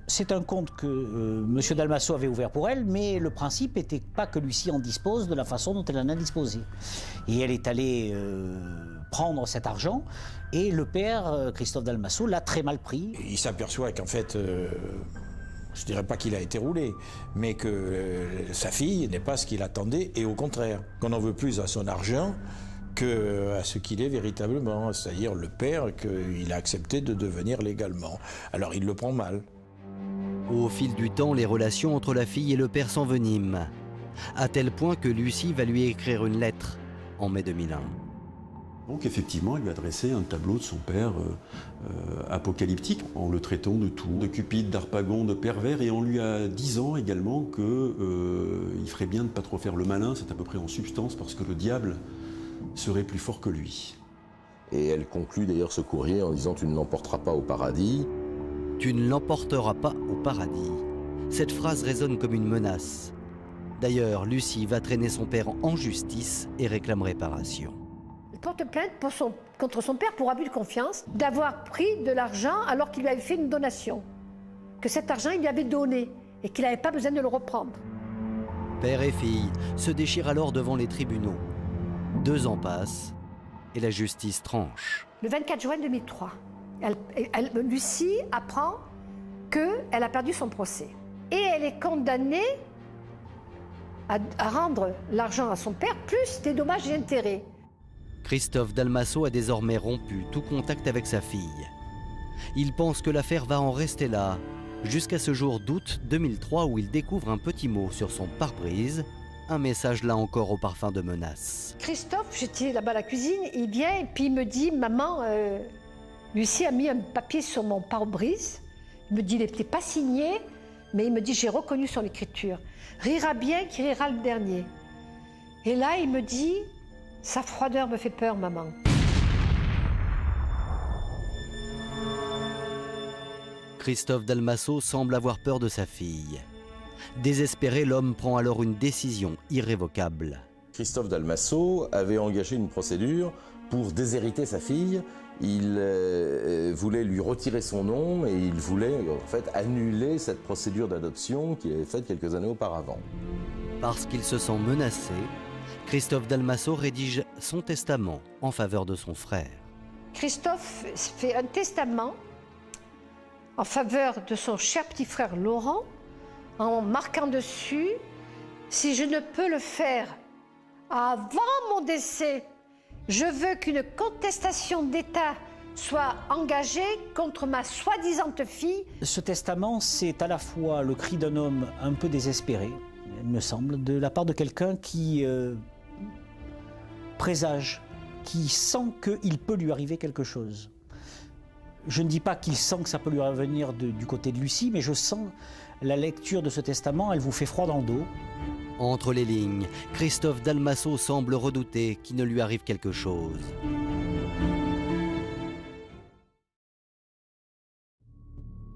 C'est un compte que M. Dalmasso avait ouvert pour elle, mais le principe n'était pas que Lucie en dispose de la façon dont elle en a disposé. Et elle est allée prendre cet argent, et le père, Christophe Dalmasso, l'a très mal pris. Il s'aperçoit qu'en fait, je ne dirais pas qu'il a été roulé, mais que sa fille n'est pas ce qu'il attendait, et au contraire, qu'on en veut plus à son argent qu'à ce qu'il est véritablement, c'est-à-dire le père qu'il a accepté de devenir légalement. Alors il le prend mal. Au fil du temps, les relations entre la fille et le père s'enveniment, à tel point que Lucie va lui écrire une lettre en mai 2001. Donc effectivement, elle lui a dressé un tableau de son père apocalyptique, en le traitant de tout, de cupide, d'harpagon, de pervers, et en lui disant également qu'il ferait bien de ne pas trop faire le malin, c'est à peu près en substance, parce que le diable serait plus fort que lui. Et elle conclut d'ailleurs ce courrier en disant « Tu ne l'emporteras pas au paradis ». Tu ne l'emporteras pas au paradis. Cette phrase résonne comme une menace. D'ailleurs, Lucie va traîner son père en justice et réclame réparation. Elle porte plainte contre son père pour abus de confiance, d'avoir pris de l'argent alors qu'il lui avait fait une donation. Que cet argent, il lui avait donné et qu'il n'avait pas besoin de le reprendre. Père et fille se déchirent alors devant les tribunaux. 2 ans passent et la justice tranche. Le 24 juin 2003, Lucie apprend qu'elle a perdu son procès. Et elle est condamnée à rendre l'argent à son père, plus des dommages et intérêts. Christophe Dalmasso a désormais rompu tout contact avec sa fille. Il pense que l'affaire va en rester là, jusqu'à ce jour d'août 2003 où il découvre un petit mot sur son pare-brise, un message là encore au parfum de menace. Christophe, j'étais là-bas à la cuisine, il vient et puis il me dit « Maman, Lucie a mis un papier sur mon pare-brise. Il me dit, il n'était pas signé, mais il me dit, j'ai reconnu son écriture. Rira bien qui rira le dernier. Et là, il me dit, sa froideur me fait peur, maman. Christophe Dalmasso semble avoir peur de sa fille. Désespéré, l'homme prend alors une décision irrévocable. Christophe Dalmasso avait engagé une procédure pour déshériter sa fille. Il voulait lui retirer son nom et il voulait en fait annuler cette procédure d'adoption qu'il avait faite quelques années auparavant. Parce qu'il se sent menacé, Christophe Dalmasso rédige son testament en faveur de son frère. Christophe fait un testament en faveur de son cher petit frère Laurent, en marquant dessus « Si je ne peux le faire avant mon décès, je veux qu'une contestation d'État soit engagée contre ma soi-disante fille. » Ce testament, c'est à la fois le cri d'un homme un peu désespéré, il me semble, de la part de quelqu'un qui présage, qui sent qu'il peut lui arriver quelque chose. Je ne dis pas qu'il sent que ça peut lui revenir du côté de Lucie, mais je sens la lecture de ce testament, elle vous fait froid dans le dos. Entre les lignes, Christophe Dalmasso semble redouter qu'il ne lui arrive quelque chose.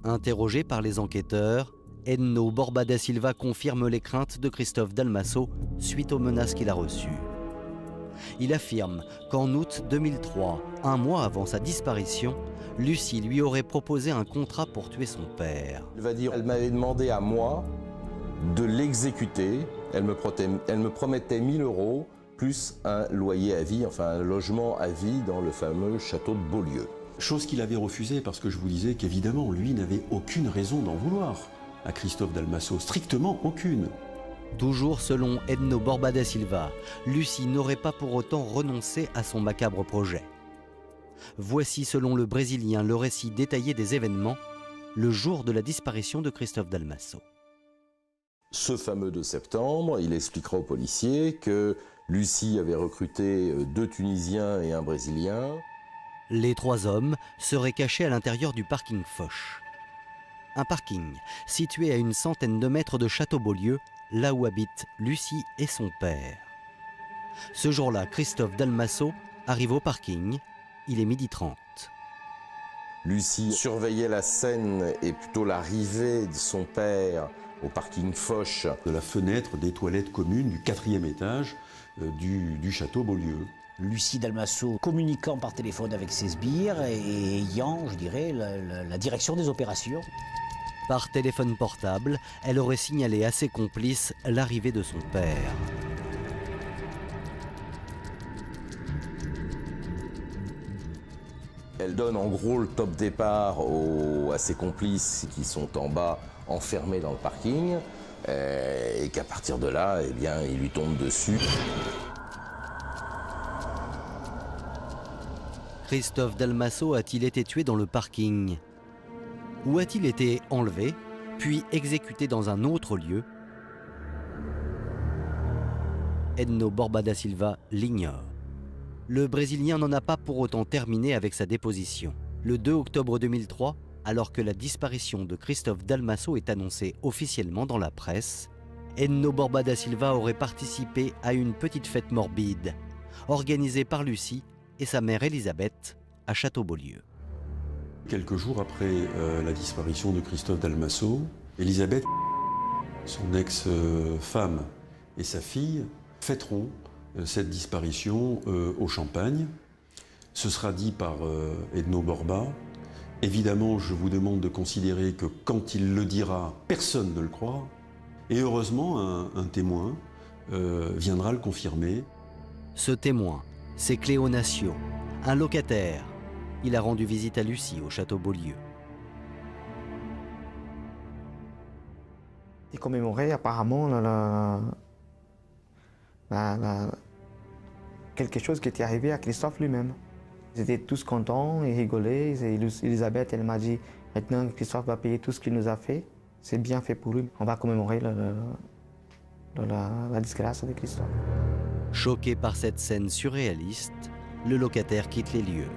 Interrogé par les enquêteurs, Edno Borba da Silva confirme les craintes de Christophe Dalmasso suite aux menaces qu'il a reçues. Il affirme qu'en août 2003, un mois avant sa disparition, Lucie lui aurait proposé un contrat pour tuer son père. Il va dire, elle m'avait demandé à moi de l'exécuter. Elle me promettait 1 000 € plus un loyer à vie, enfin un logement à vie dans le fameux château de Beaulieu. Chose qu'il avait refusée parce que je vous disais qu'évidemment, lui n'avait aucune raison d'en vouloir à Christophe Dalmasso, strictement aucune. Toujours selon Edno Borba da Silva, Lucie n'aurait pas pour autant renoncé à son macabre projet. Voici selon le Brésilien le récit détaillé des événements le jour de la disparition de Christophe Dalmasso. Ce fameux 2 septembre, il expliquera aux policiers que Lucie avait recruté 2 Tunisiens et un Brésilien. Les 3 hommes seraient cachés à l'intérieur du parking Foch. Un parking situé à une centaine de mètres de Château-Beaulieu, là où habitent Lucie et son père. Ce jour-là, Christophe Dalmasso arrive au parking, il est 12h30. Lucie surveillait la scène et plutôt l'arrivée de son père au parking Foch. De la fenêtre des toilettes communes du 4e étage du château Beaulieu. Lucie Dalmasso communiquant par téléphone avec ses sbires et ayant, je dirais, la direction des opérations. Par téléphone portable, elle aurait signalé à ses complices l'arrivée de son père. Elle donne en gros le top départ à ses complices qui sont en bas enfermés dans le parking et qu'à partir de là, eh bien, il lui tombe dessus. Christophe Dalmasso a-t-il été tué dans le parking? Ou a-t-il été enlevé, puis exécuté dans un autre lieu? Edno Borba da Silva l'ignore. Le Brésilien n'en a pas pour autant terminé avec sa déposition. Le 2 octobre 2003, alors que la disparition de Christophe Dalmasso est annoncée officiellement dans la presse, Edno Borba da Silva aurait participé à une petite fête morbide, organisée par Lucie et sa mère Elisabeth à Château-Beaulieu. Quelques jours après la disparition de Christophe Dalmasso, Elisabeth, son ex-femme et sa fille fêteront cette disparition au champagne. Ce sera dit par Edno Borba. Évidemment, je vous demande de considérer que quand il le dira, personne ne le croit. Et heureusement, un témoin viendra le confirmer. Ce témoin, c'est Cléo Nacio, un locataire. Il a rendu visite à Lucie au château Beaulieu. Il commémorait apparemment quelque chose qui était arrivé à Christophe lui-même. Ils étaient tous contents et rigolaient. Et Elisabeth, elle m'a dit, maintenant Christophe va payer tout ce qu'il nous a fait. C'est bien fait pour lui. On va commémorer la disgrâce de Christophe. Choqué par cette scène surréaliste, le locataire quitte les lieux.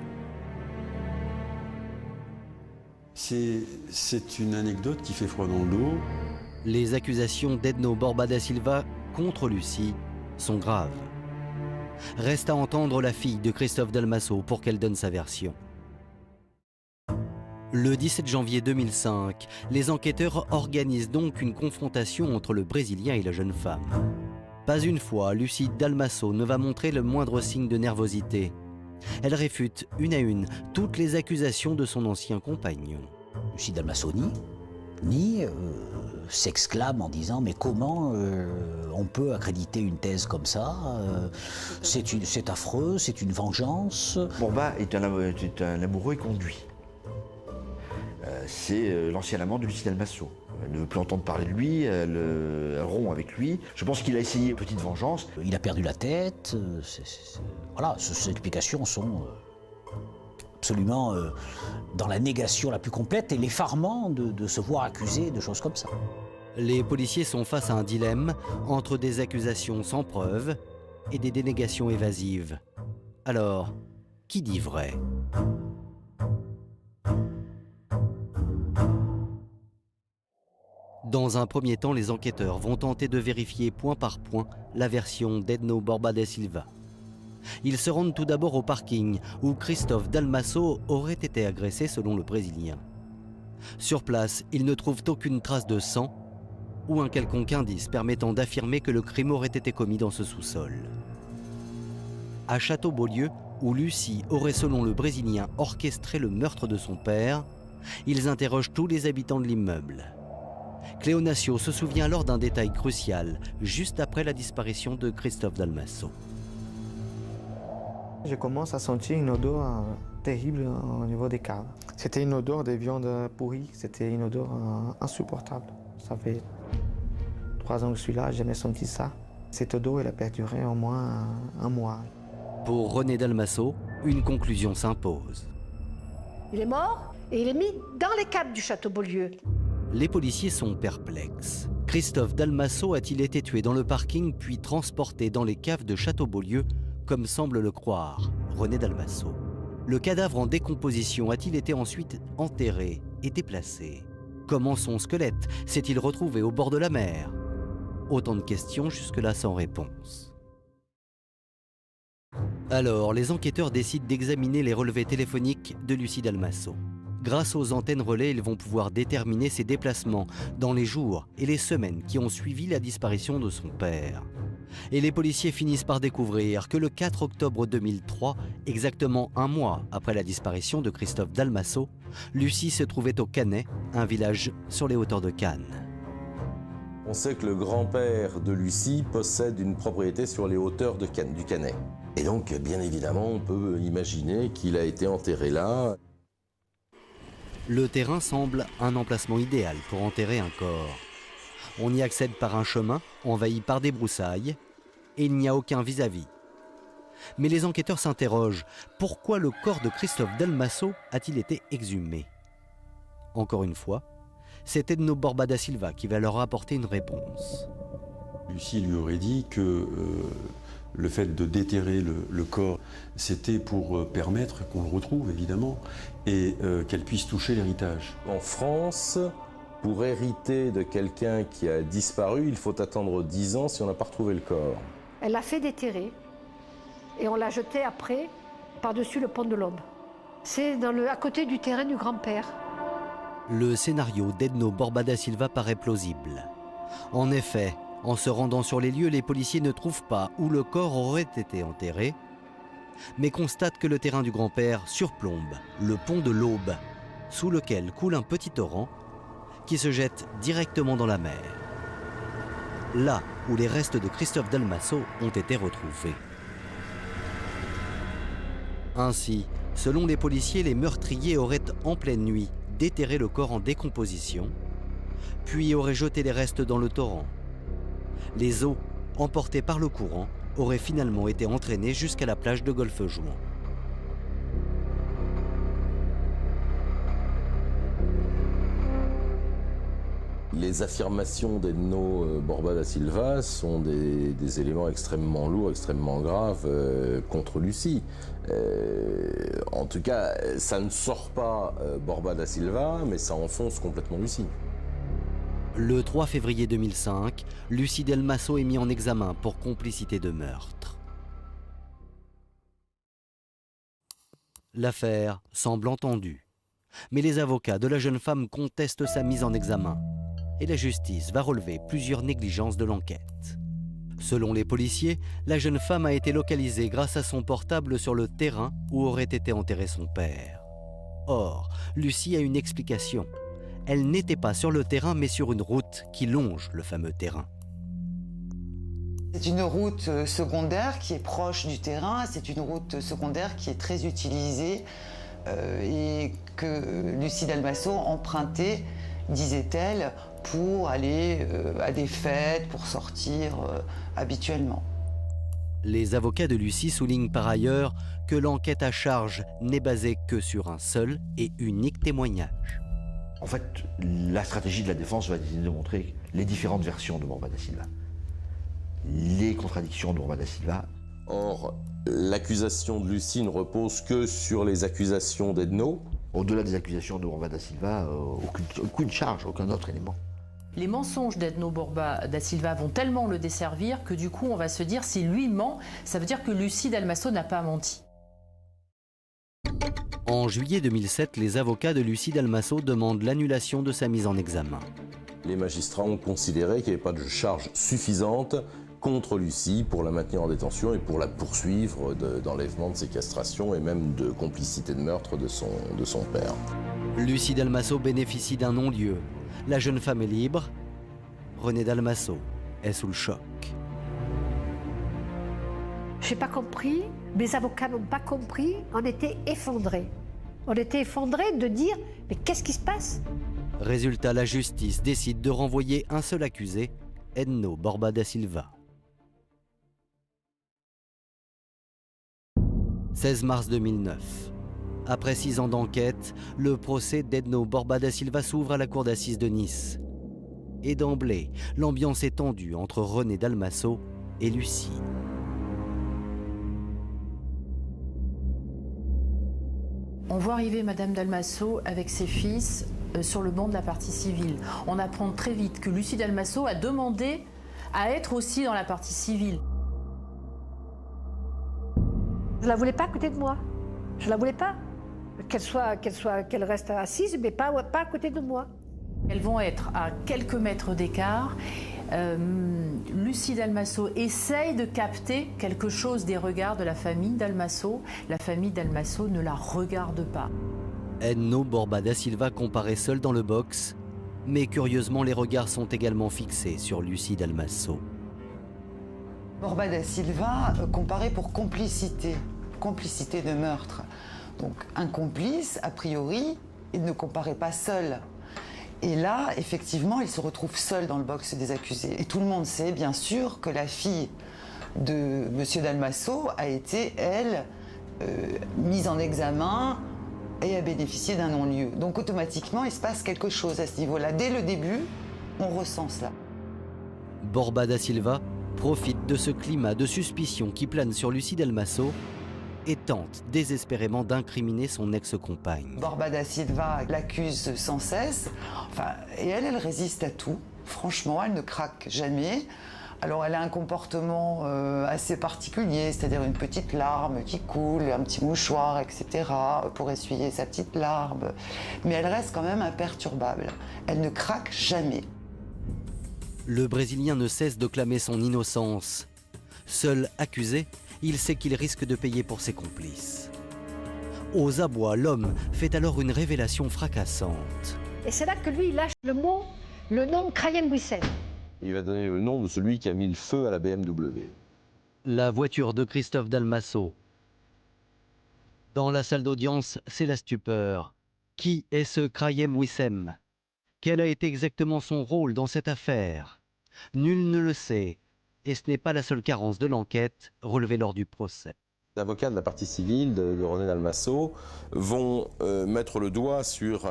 C'est une anecdote qui fait froid dans le dos. Les accusations d'Edno Borba da Silva contre Lucie sont graves. Reste à entendre la fille de Christophe Dalmasso pour qu'elle donne sa version. Le 17 janvier 2005, les enquêteurs organisent donc une confrontation entre le Brésilien et la jeune femme. Pas une fois, Lucie Dalmasso ne va montrer le moindre signe de nervosité. Elle réfute une à une toutes les accusations de son ancien compagnon. Lucie Dalmasso nie s'exclame en disant mais comment on peut accréditer une thèse comme ça, c'est affreux, c'est une vengeance. Borba est un amoureux conduit. C'est l'ancien amant de Lucie Dalmasso. Elle ne veut plus entendre parler de lui, elle rompt avec lui. Je pense qu'il a essayé une petite vengeance. Il a perdu la tête. Voilà, ces explications sont absolument dans la négation la plus complète et l'effarement de se voir accusé de choses comme ça. Les policiers sont face à un dilemme entre des accusations sans preuve et des dénégations évasives. Alors, qui dit vrai ? Dans un premier temps, les enquêteurs vont tenter de vérifier point par point la version d'Edno Borba da Silva. Ils se rendent tout d'abord au parking où Christophe Dalmasso aurait été agressé selon le Brésilien. Sur place, ils ne trouvent aucune trace de sang ou un quelconque indice permettant d'affirmer que le crime aurait été commis dans ce sous-sol. À Château-Beaulieu, où Lucie aurait, selon le Brésilien, orchestré le meurtre de son père, ils interrogent tous les habitants de l'immeuble. Cléonasio se souvient alors d'un détail crucial, juste après la disparition de Christophe Dalmasso. Je commence à sentir une odeur terrible au niveau des caves. C'était une odeur de viande pourrie, c'était une odeur insupportable. Ça fait 3 ans que je suis là, j'ai jamais senti ça. Cette odeur, elle a perduré au moins un mois. Pour René Dalmasso, une conclusion s'impose. Il est mort et il est mis dans les caves du château Beaulieu. Les policiers sont perplexes. Christophe Dalmasso a-t-il été tué dans le parking puis transporté dans les caves de Château-Beaulieu, comme semble le croire René Dalmasso? Le cadavre en décomposition a-t-il été ensuite enterré et déplacé? Comment son squelette s'est-il retrouvé au bord de la mer? Autant de questions jusque-là sans réponse. Alors, les enquêteurs décident d'examiner les relevés téléphoniques de Lucie Dalmasso. Grâce aux antennes relais, ils vont pouvoir déterminer ses déplacements dans les jours et les semaines qui ont suivi la disparition de son père. Et les policiers finissent par découvrir que le 4 octobre 2003, exactement un mois après la disparition de Christophe Dalmasso, Lucie se trouvait au Canet, un village sur les hauteurs de Cannes. On sait que le grand-père de Lucie possède une propriété sur les hauteurs de Cannes, du Canet. Et donc, bien évidemment, on peut imaginer qu'il a été enterré là. Le terrain semble un emplacement idéal pour enterrer un corps. On y accède par un chemin envahi par des broussailles et il n'y a aucun vis-à-vis. Mais les enquêteurs s'interrogent, pourquoi le corps de Christophe Dalmasso a-t-il été exhumé? Encore une fois, c'est Edno Borba da Silva qui va leur apporter une réponse. Lucie lui aurait dit que le fait de déterrer le corps, c'était pour permettre qu'on le retrouve, évidemment, et qu'elle puisse toucher l'héritage. En France, pour hériter de quelqu'un qui a disparu, il faut attendre 10 ans si on n'a pas retrouvé le corps. Elle l'a fait déterrer et on l'a jeté après par-dessus le pont de l'Aube. C'est à côté du terrain du grand-père. Le scénario d'Edno Borba da Silva paraît plausible. En effet, en se rendant sur les lieux, les policiers ne trouvent pas où le corps aurait été enterré, mais constatent que le terrain du grand-père surplombe le pont de l'Aube, sous lequel coule un petit torrent qui se jette directement dans la mer. Là où les restes de Christophe Dalmasso ont été retrouvés. Ainsi, selon les policiers, les meurtriers auraient en pleine nuit déterré le corps en décomposition, puis auraient jeté les restes dans le torrent. Les eaux, emportées par le courant, auraient finalement été entraînées jusqu'à la plage de Golfe-Juan. Les affirmations d'Edno Borba da Silva sont des éléments extrêmement lourds, extrêmement graves contre Lucie. En tout cas, ça ne sort pas Borba da Silva, mais ça enfonce complètement Lucie. Le 3 février 2005, Lucie Dalmasso est mise en examen pour complicité de meurtre. L'affaire semble entendue, mais les avocats de la jeune femme contestent sa mise en examen et la justice va relever plusieurs négligences de l'enquête. Selon les policiers, la jeune femme a été localisée grâce à son portable sur le terrain où aurait été enterré son père. Or, Lucie a une explication. Elle n'était pas sur le terrain, mais sur une route qui longe le fameux terrain. C'est une route secondaire qui est proche du terrain, c'est une route secondaire qui est très utilisée et que Lucie Dalmasso empruntait, disait-elle, pour aller à des fêtes, pour sortir habituellement. Les avocats de Lucie soulignent par ailleurs que l'enquête à charge n'est basée que sur un seul et unique témoignage. En fait, la stratégie de la défense va essayer de montrer les différentes versions de Borba da Silva. Les contradictions de Borba da Silva. Or, l'accusation de Lucie ne repose que sur les accusations d'Edno. Au-delà des accusations de Borba da Silva, aucune charge, aucun autre élément. Les mensonges d'Edno Borba da Silva vont tellement le desservir que du coup on va se dire si lui ment, ça veut dire que Lucie Dalmasso n'a pas menti. En juillet 2007, les avocats de Lucie Dalmasso demandent l'annulation de sa mise en examen. Les magistrats ont considéré qu'il n'y avait pas de charge suffisante contre Lucie pour la maintenir en détention et pour la poursuivre d'enlèvement, de séquestration et même de complicité de meurtre de son père. Lucie Dalmasso bénéficie d'un non-lieu. La jeune femme est libre. René Dalmasso est sous le choc. Je n'ai pas compris, mes avocats n'ont pas compris, on était effondrés. On était effondrés de dire, mais qu'est-ce qui se passe? Résultat, la justice décide de renvoyer un seul accusé, Edno Borba da Silva. 16 mars 2009. Après 6 ans d'enquête, le procès d'Edno Borba da Silva s'ouvre à la cour d'assises de Nice. Et d'emblée, l'ambiance est tendue entre René Dalmasso et Lucie. On voit arriver Madame Dalmasso avec ses fils sur le banc de la partie civile. On apprend très vite que Lucie Dalmasso a demandé à être aussi dans la partie civile. Je ne la voulais pas à côté de moi. Je ne la voulais pas. Qu'elle reste assise, mais pas à côté de moi. Elles vont être à quelques mètres d'écart. Lucie Dalmasso essaye de capter quelque chose des regards de la famille Dalmasso. La famille Dalmasso ne la regarde pas. Edno Borba da Silva comparaît seul dans le box, mais curieusement les regards sont également fixés sur Lucie Dalmasso. Borba da Silva comparé pour complicité de meurtre. Donc un complice, a priori, il ne comparait pas seul. Et là, effectivement, il se retrouve seul dans le box des accusés. Et tout le monde sait, bien sûr, que la fille de M. Dalmasso a été, elle, mise en examen et a bénéficié d'un non-lieu. Donc automatiquement, il se passe quelque chose à ce niveau-là. Dès le début, on ressent cela. Borba da Silva profite de ce climat de suspicion qui plane sur Lucie Dalmasso et tente désespérément d'incriminer son ex-compagne. Borba da Silva l'accuse sans cesse, et elle résiste à tout. Franchement, elle ne craque jamais. Alors elle a un comportement assez particulier, c'est-à-dire une petite larme qui coule, un petit mouchoir, etc., pour essuyer sa petite larme. Mais elle reste quand même imperturbable. Elle ne craque jamais. Le Brésilien ne cesse de clamer son innocence. Seul accusé, il sait qu'il risque de payer pour ses complices. Aux abois, l'homme fait alors une révélation fracassante. Et c'est là que lui, il lâche le nom Krayem Wissem. Il va donner le nom de celui qui a mis le feu à la BMW. La voiture de Christophe Dalmasso. Dans la salle d'audience, c'est la stupeur. Qui est ce Krayem Wissem? Quel a été exactement son rôle dans cette affaire? Nul ne le sait. Et ce n'est pas la seule carence de l'enquête relevée lors du procès. Les avocats de la partie civile de René Dalmasso vont mettre le doigt sur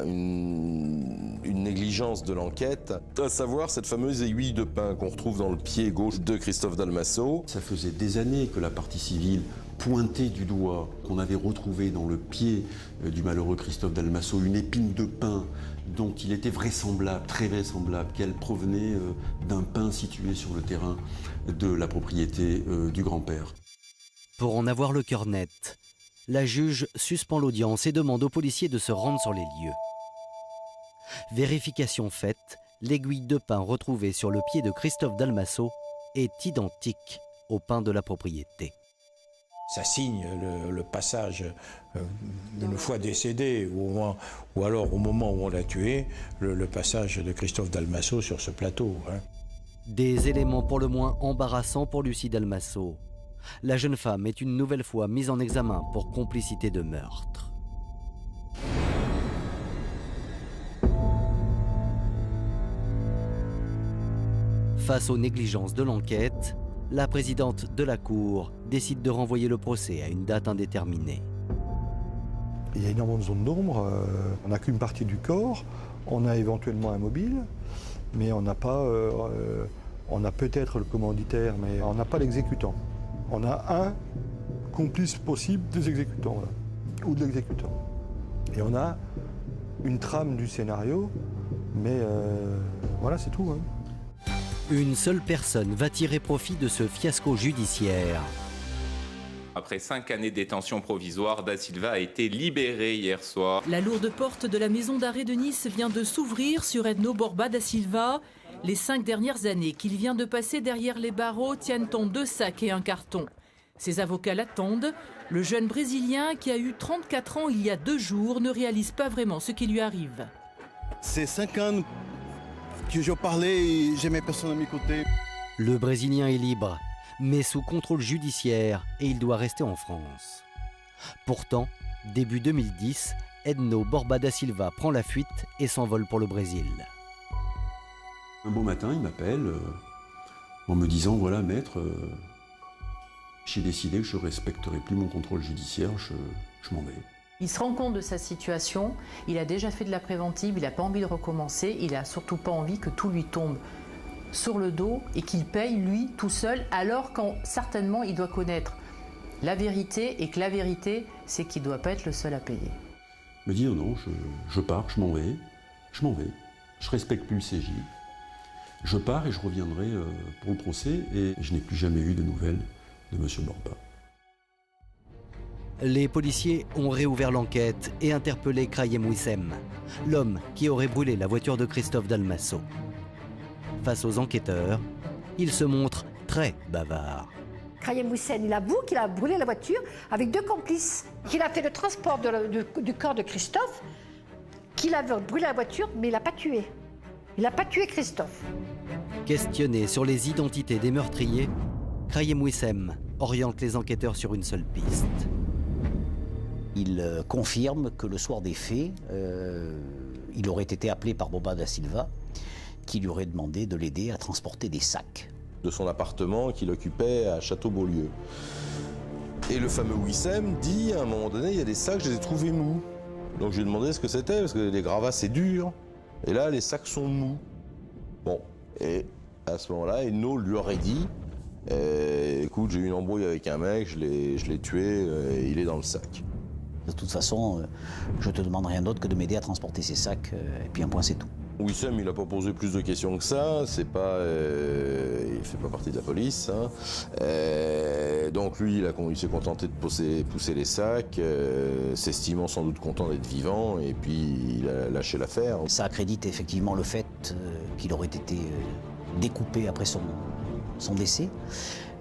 une négligence de l'enquête, à savoir cette fameuse aiguille de pin qu'on retrouve dans le pied gauche de Christophe Dalmasso. Ça faisait des années que la partie civile pointait du doigt qu'on avait retrouvé dans le pied du malheureux Christophe Dalmasso une épine de pin dont il était vraisemblable, très vraisemblable, qu'elle provenait d'un pin situé sur le terrain de la propriété du grand-père. Pour en avoir le cœur net, la juge suspend l'audience et demande aux policiers de se rendre sur les lieux. Vérification faite, l'aiguille de pin retrouvée sur le pied de Christophe Dalmasso est identique au pin de la propriété. Ça signe le passage d'une fois décédé, ou alors au moment où on l'a tué, le passage de Christophe Dalmasso sur ce plateau. Des éléments pour le moins embarrassants pour Lucie Dalmasso. La jeune femme est une nouvelle fois mise en examen pour complicité de meurtre. Face aux négligences de l'enquête, la présidente de la Cour décide de renvoyer le procès à une date indéterminée. Il y a énormément de zones d'ombre, on n'a qu'une partie du corps, on a éventuellement un mobile, mais on n'a pas, on a peut-être le commanditaire, mais on n'a pas l'exécutant. On a un complice possible des exécutants, là, ou de l'exécutant. Et on a une trame du scénario, mais voilà, c'est tout. Une seule personne va tirer profit de ce fiasco judiciaire. Après 5 années de détention provisoire, Da Silva a été libéré hier soir. La lourde porte de la maison d'arrêt de Nice vient de s'ouvrir sur Edno Borba da Silva. Les 5 dernières années qu'il vient de passer derrière les barreaux tiennent en 2 sacs et un carton. Ses avocats l'attendent. Le jeune Brésilien, qui a eu 34 ans il y a 2 jours, ne réalise pas vraiment ce qui lui arrive. C'est 5 ans que je parlais et j'aimais personne à mes côtés. Le Brésilien est libre, mais sous contrôle judiciaire, et il doit rester en France. Pourtant, début 2010, Edno Borba da Silva prend la fuite et s'envole pour le Brésil. Un beau matin, il m'appelle en me disant « Voilà, maître, j'ai décidé que je ne respecterai plus mon contrôle judiciaire, je m'en vais. » Il se rend compte de sa situation, il a déjà fait de la préventive, il n'a pas envie de recommencer, il n'a surtout pas envie que tout lui tombe sur le dos et qu'il paye, lui, tout seul, alors quand certainement il doit connaître la vérité et que la vérité, c'est qu'il ne doit pas être le seul à payer. Il me dit « Non, je pars, je m'en vais, je ne respecte plus le CJ. Je pars et je reviendrai pour le procès et je n'ai plus jamais eu de nouvelles de M. Borba. » Les policiers ont réouvert l'enquête et interpellé Krayem Wissem, l'homme qui aurait brûlé la voiture de Christophe Dalmasso. Face aux enquêteurs, il se montre très bavard. Krayem Wissem, il avoue qu'il a brûlé la voiture avec 2 complices, qu'il a fait le transport du corps de Christophe, qu'il a brûlé la voiture, mais il n'a pas tué. Il n'a pas tué Christophe. Questionné sur les identités des meurtriers, Krayem Wissem oriente les enquêteurs sur une seule piste. Il confirme que le soir des faits, il aurait été appelé par Borba da Silva, qui lui aurait demandé de l'aider à transporter des sacs. De son appartement qu'il occupait à Château-Beaulieu. Et le fameux Wissem dit, à un moment donné, il y a des sacs, je les ai trouvés mous. Donc je lui ai demandé ce que c'était, parce que les gravats c'est dur. Et là, les sacs sont mous. Bon, et à ce moment-là, Edno lui aurait dit, écoute, j'ai eu une embrouille avec un mec, je l'ai tué, il est dans le sac. De toute façon, je te demande rien d'autre que de m'aider à transporter ces sacs, et puis un point c'est tout. Wissem, il n'a pas posé plus de questions que ça, c'est pas, il fait pas partie de la police. Hein. Donc lui, il s'est contenté de pousser les sacs, s'estimant sans doute content d'être vivant, et puis il a lâché l'affaire. Ça accrédite effectivement le fait qu'il aurait été découpé après son décès.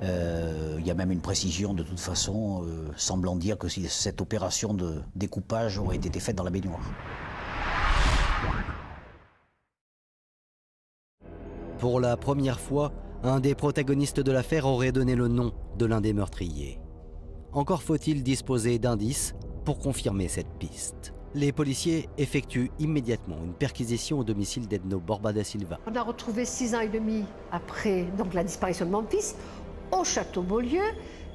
Il y a même une précision de toute façon, semblant dire que si cette opération de découpage aurait été faite dans la baignoire. Pour la première fois, un des protagonistes de l'affaire aurait donné le nom de l'un des meurtriers. Encore faut-il disposer d'indices pour confirmer cette piste. Les policiers effectuent immédiatement une perquisition au domicile d'Edno Borba da Silva. On a retrouvé 6 ans et demi après donc, la disparition de mon fils, au château Beaulieu,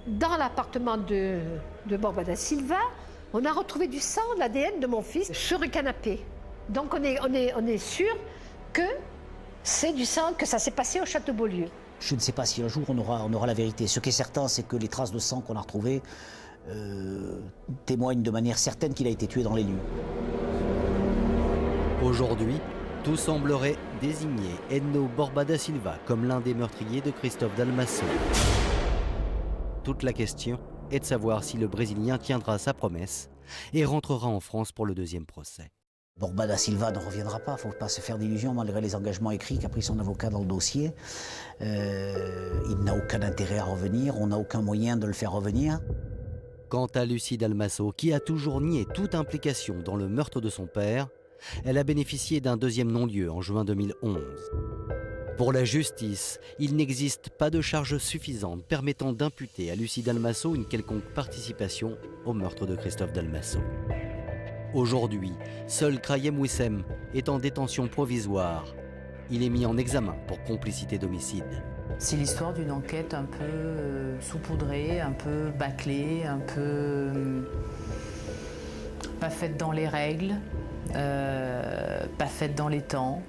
dans l'appartement de Borba da Silva. On a retrouvé du sang, l'ADN de mon fils, sur le canapé. Donc on est sûr que c'est du sang, que ça s'est passé au château Beaulieu. Je ne sais pas si un jour on aura la vérité. Ce qui est certain, c'est que les traces de sang qu'on a retrouvées témoignent de manière certaine qu'il a été tué dans les lieux. Aujourd'hui, tout semblerait désigner Edno Borba da Silva comme l'un des meurtriers de Christophe Dalmasso. Toute la question est de savoir si le Brésilien tiendra sa promesse et rentrera en France pour le 2e procès. Borba da Silva ne reviendra pas, il ne faut pas se faire d'illusions malgré les engagements écrits qu'a pris son avocat dans le dossier. Il n'a aucun intérêt à revenir, on n'a aucun moyen de le faire revenir. Quant à Lucie Dalmasso, qui a toujours nié toute implication dans le meurtre de son père, elle a bénéficié d'un 2e non-lieu en juin 2011. Pour la justice, il n'existe pas de charge suffisante permettant d'imputer à Lucie Dalmasso une quelconque participation au meurtre de Christophe Dalmasso. Aujourd'hui, seul Krayem Wissem est en détention provisoire. Il est mis en examen pour complicité d'homicide. C'est l'histoire d'une enquête un peu saupoudrée, un peu bâclée, un peu pas faite dans les règles, pas faite dans les temps.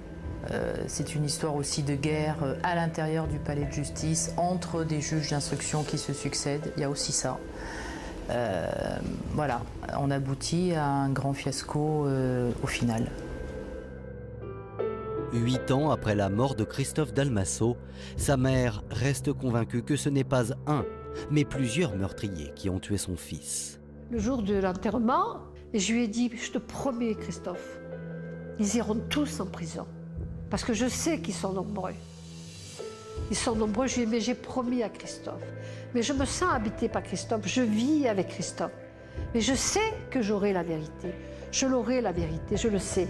C'est une histoire aussi de guerre à l'intérieur du palais de justice, entre des juges d'instruction qui se succèdent. Il y a aussi ça. Voilà, on aboutit à un grand fiasco au final. 8 ans après la mort de Christophe Dalmasso, sa mère reste convaincue que ce n'est pas un, mais plusieurs meurtriers qui ont tué son fils. Le jour de l'enterrement, je lui ai dit, je te promets Christophe, ils iront tous en prison. Parce que je sais qu'ils sont nombreux. Ils sont nombreux, je lui ai dit, mais j'ai promis à Christophe. Mais je me sens habitée par Christophe, je vis avec Christophe. Mais je sais que j'aurai la vérité. Je l'aurai la vérité, je le sais.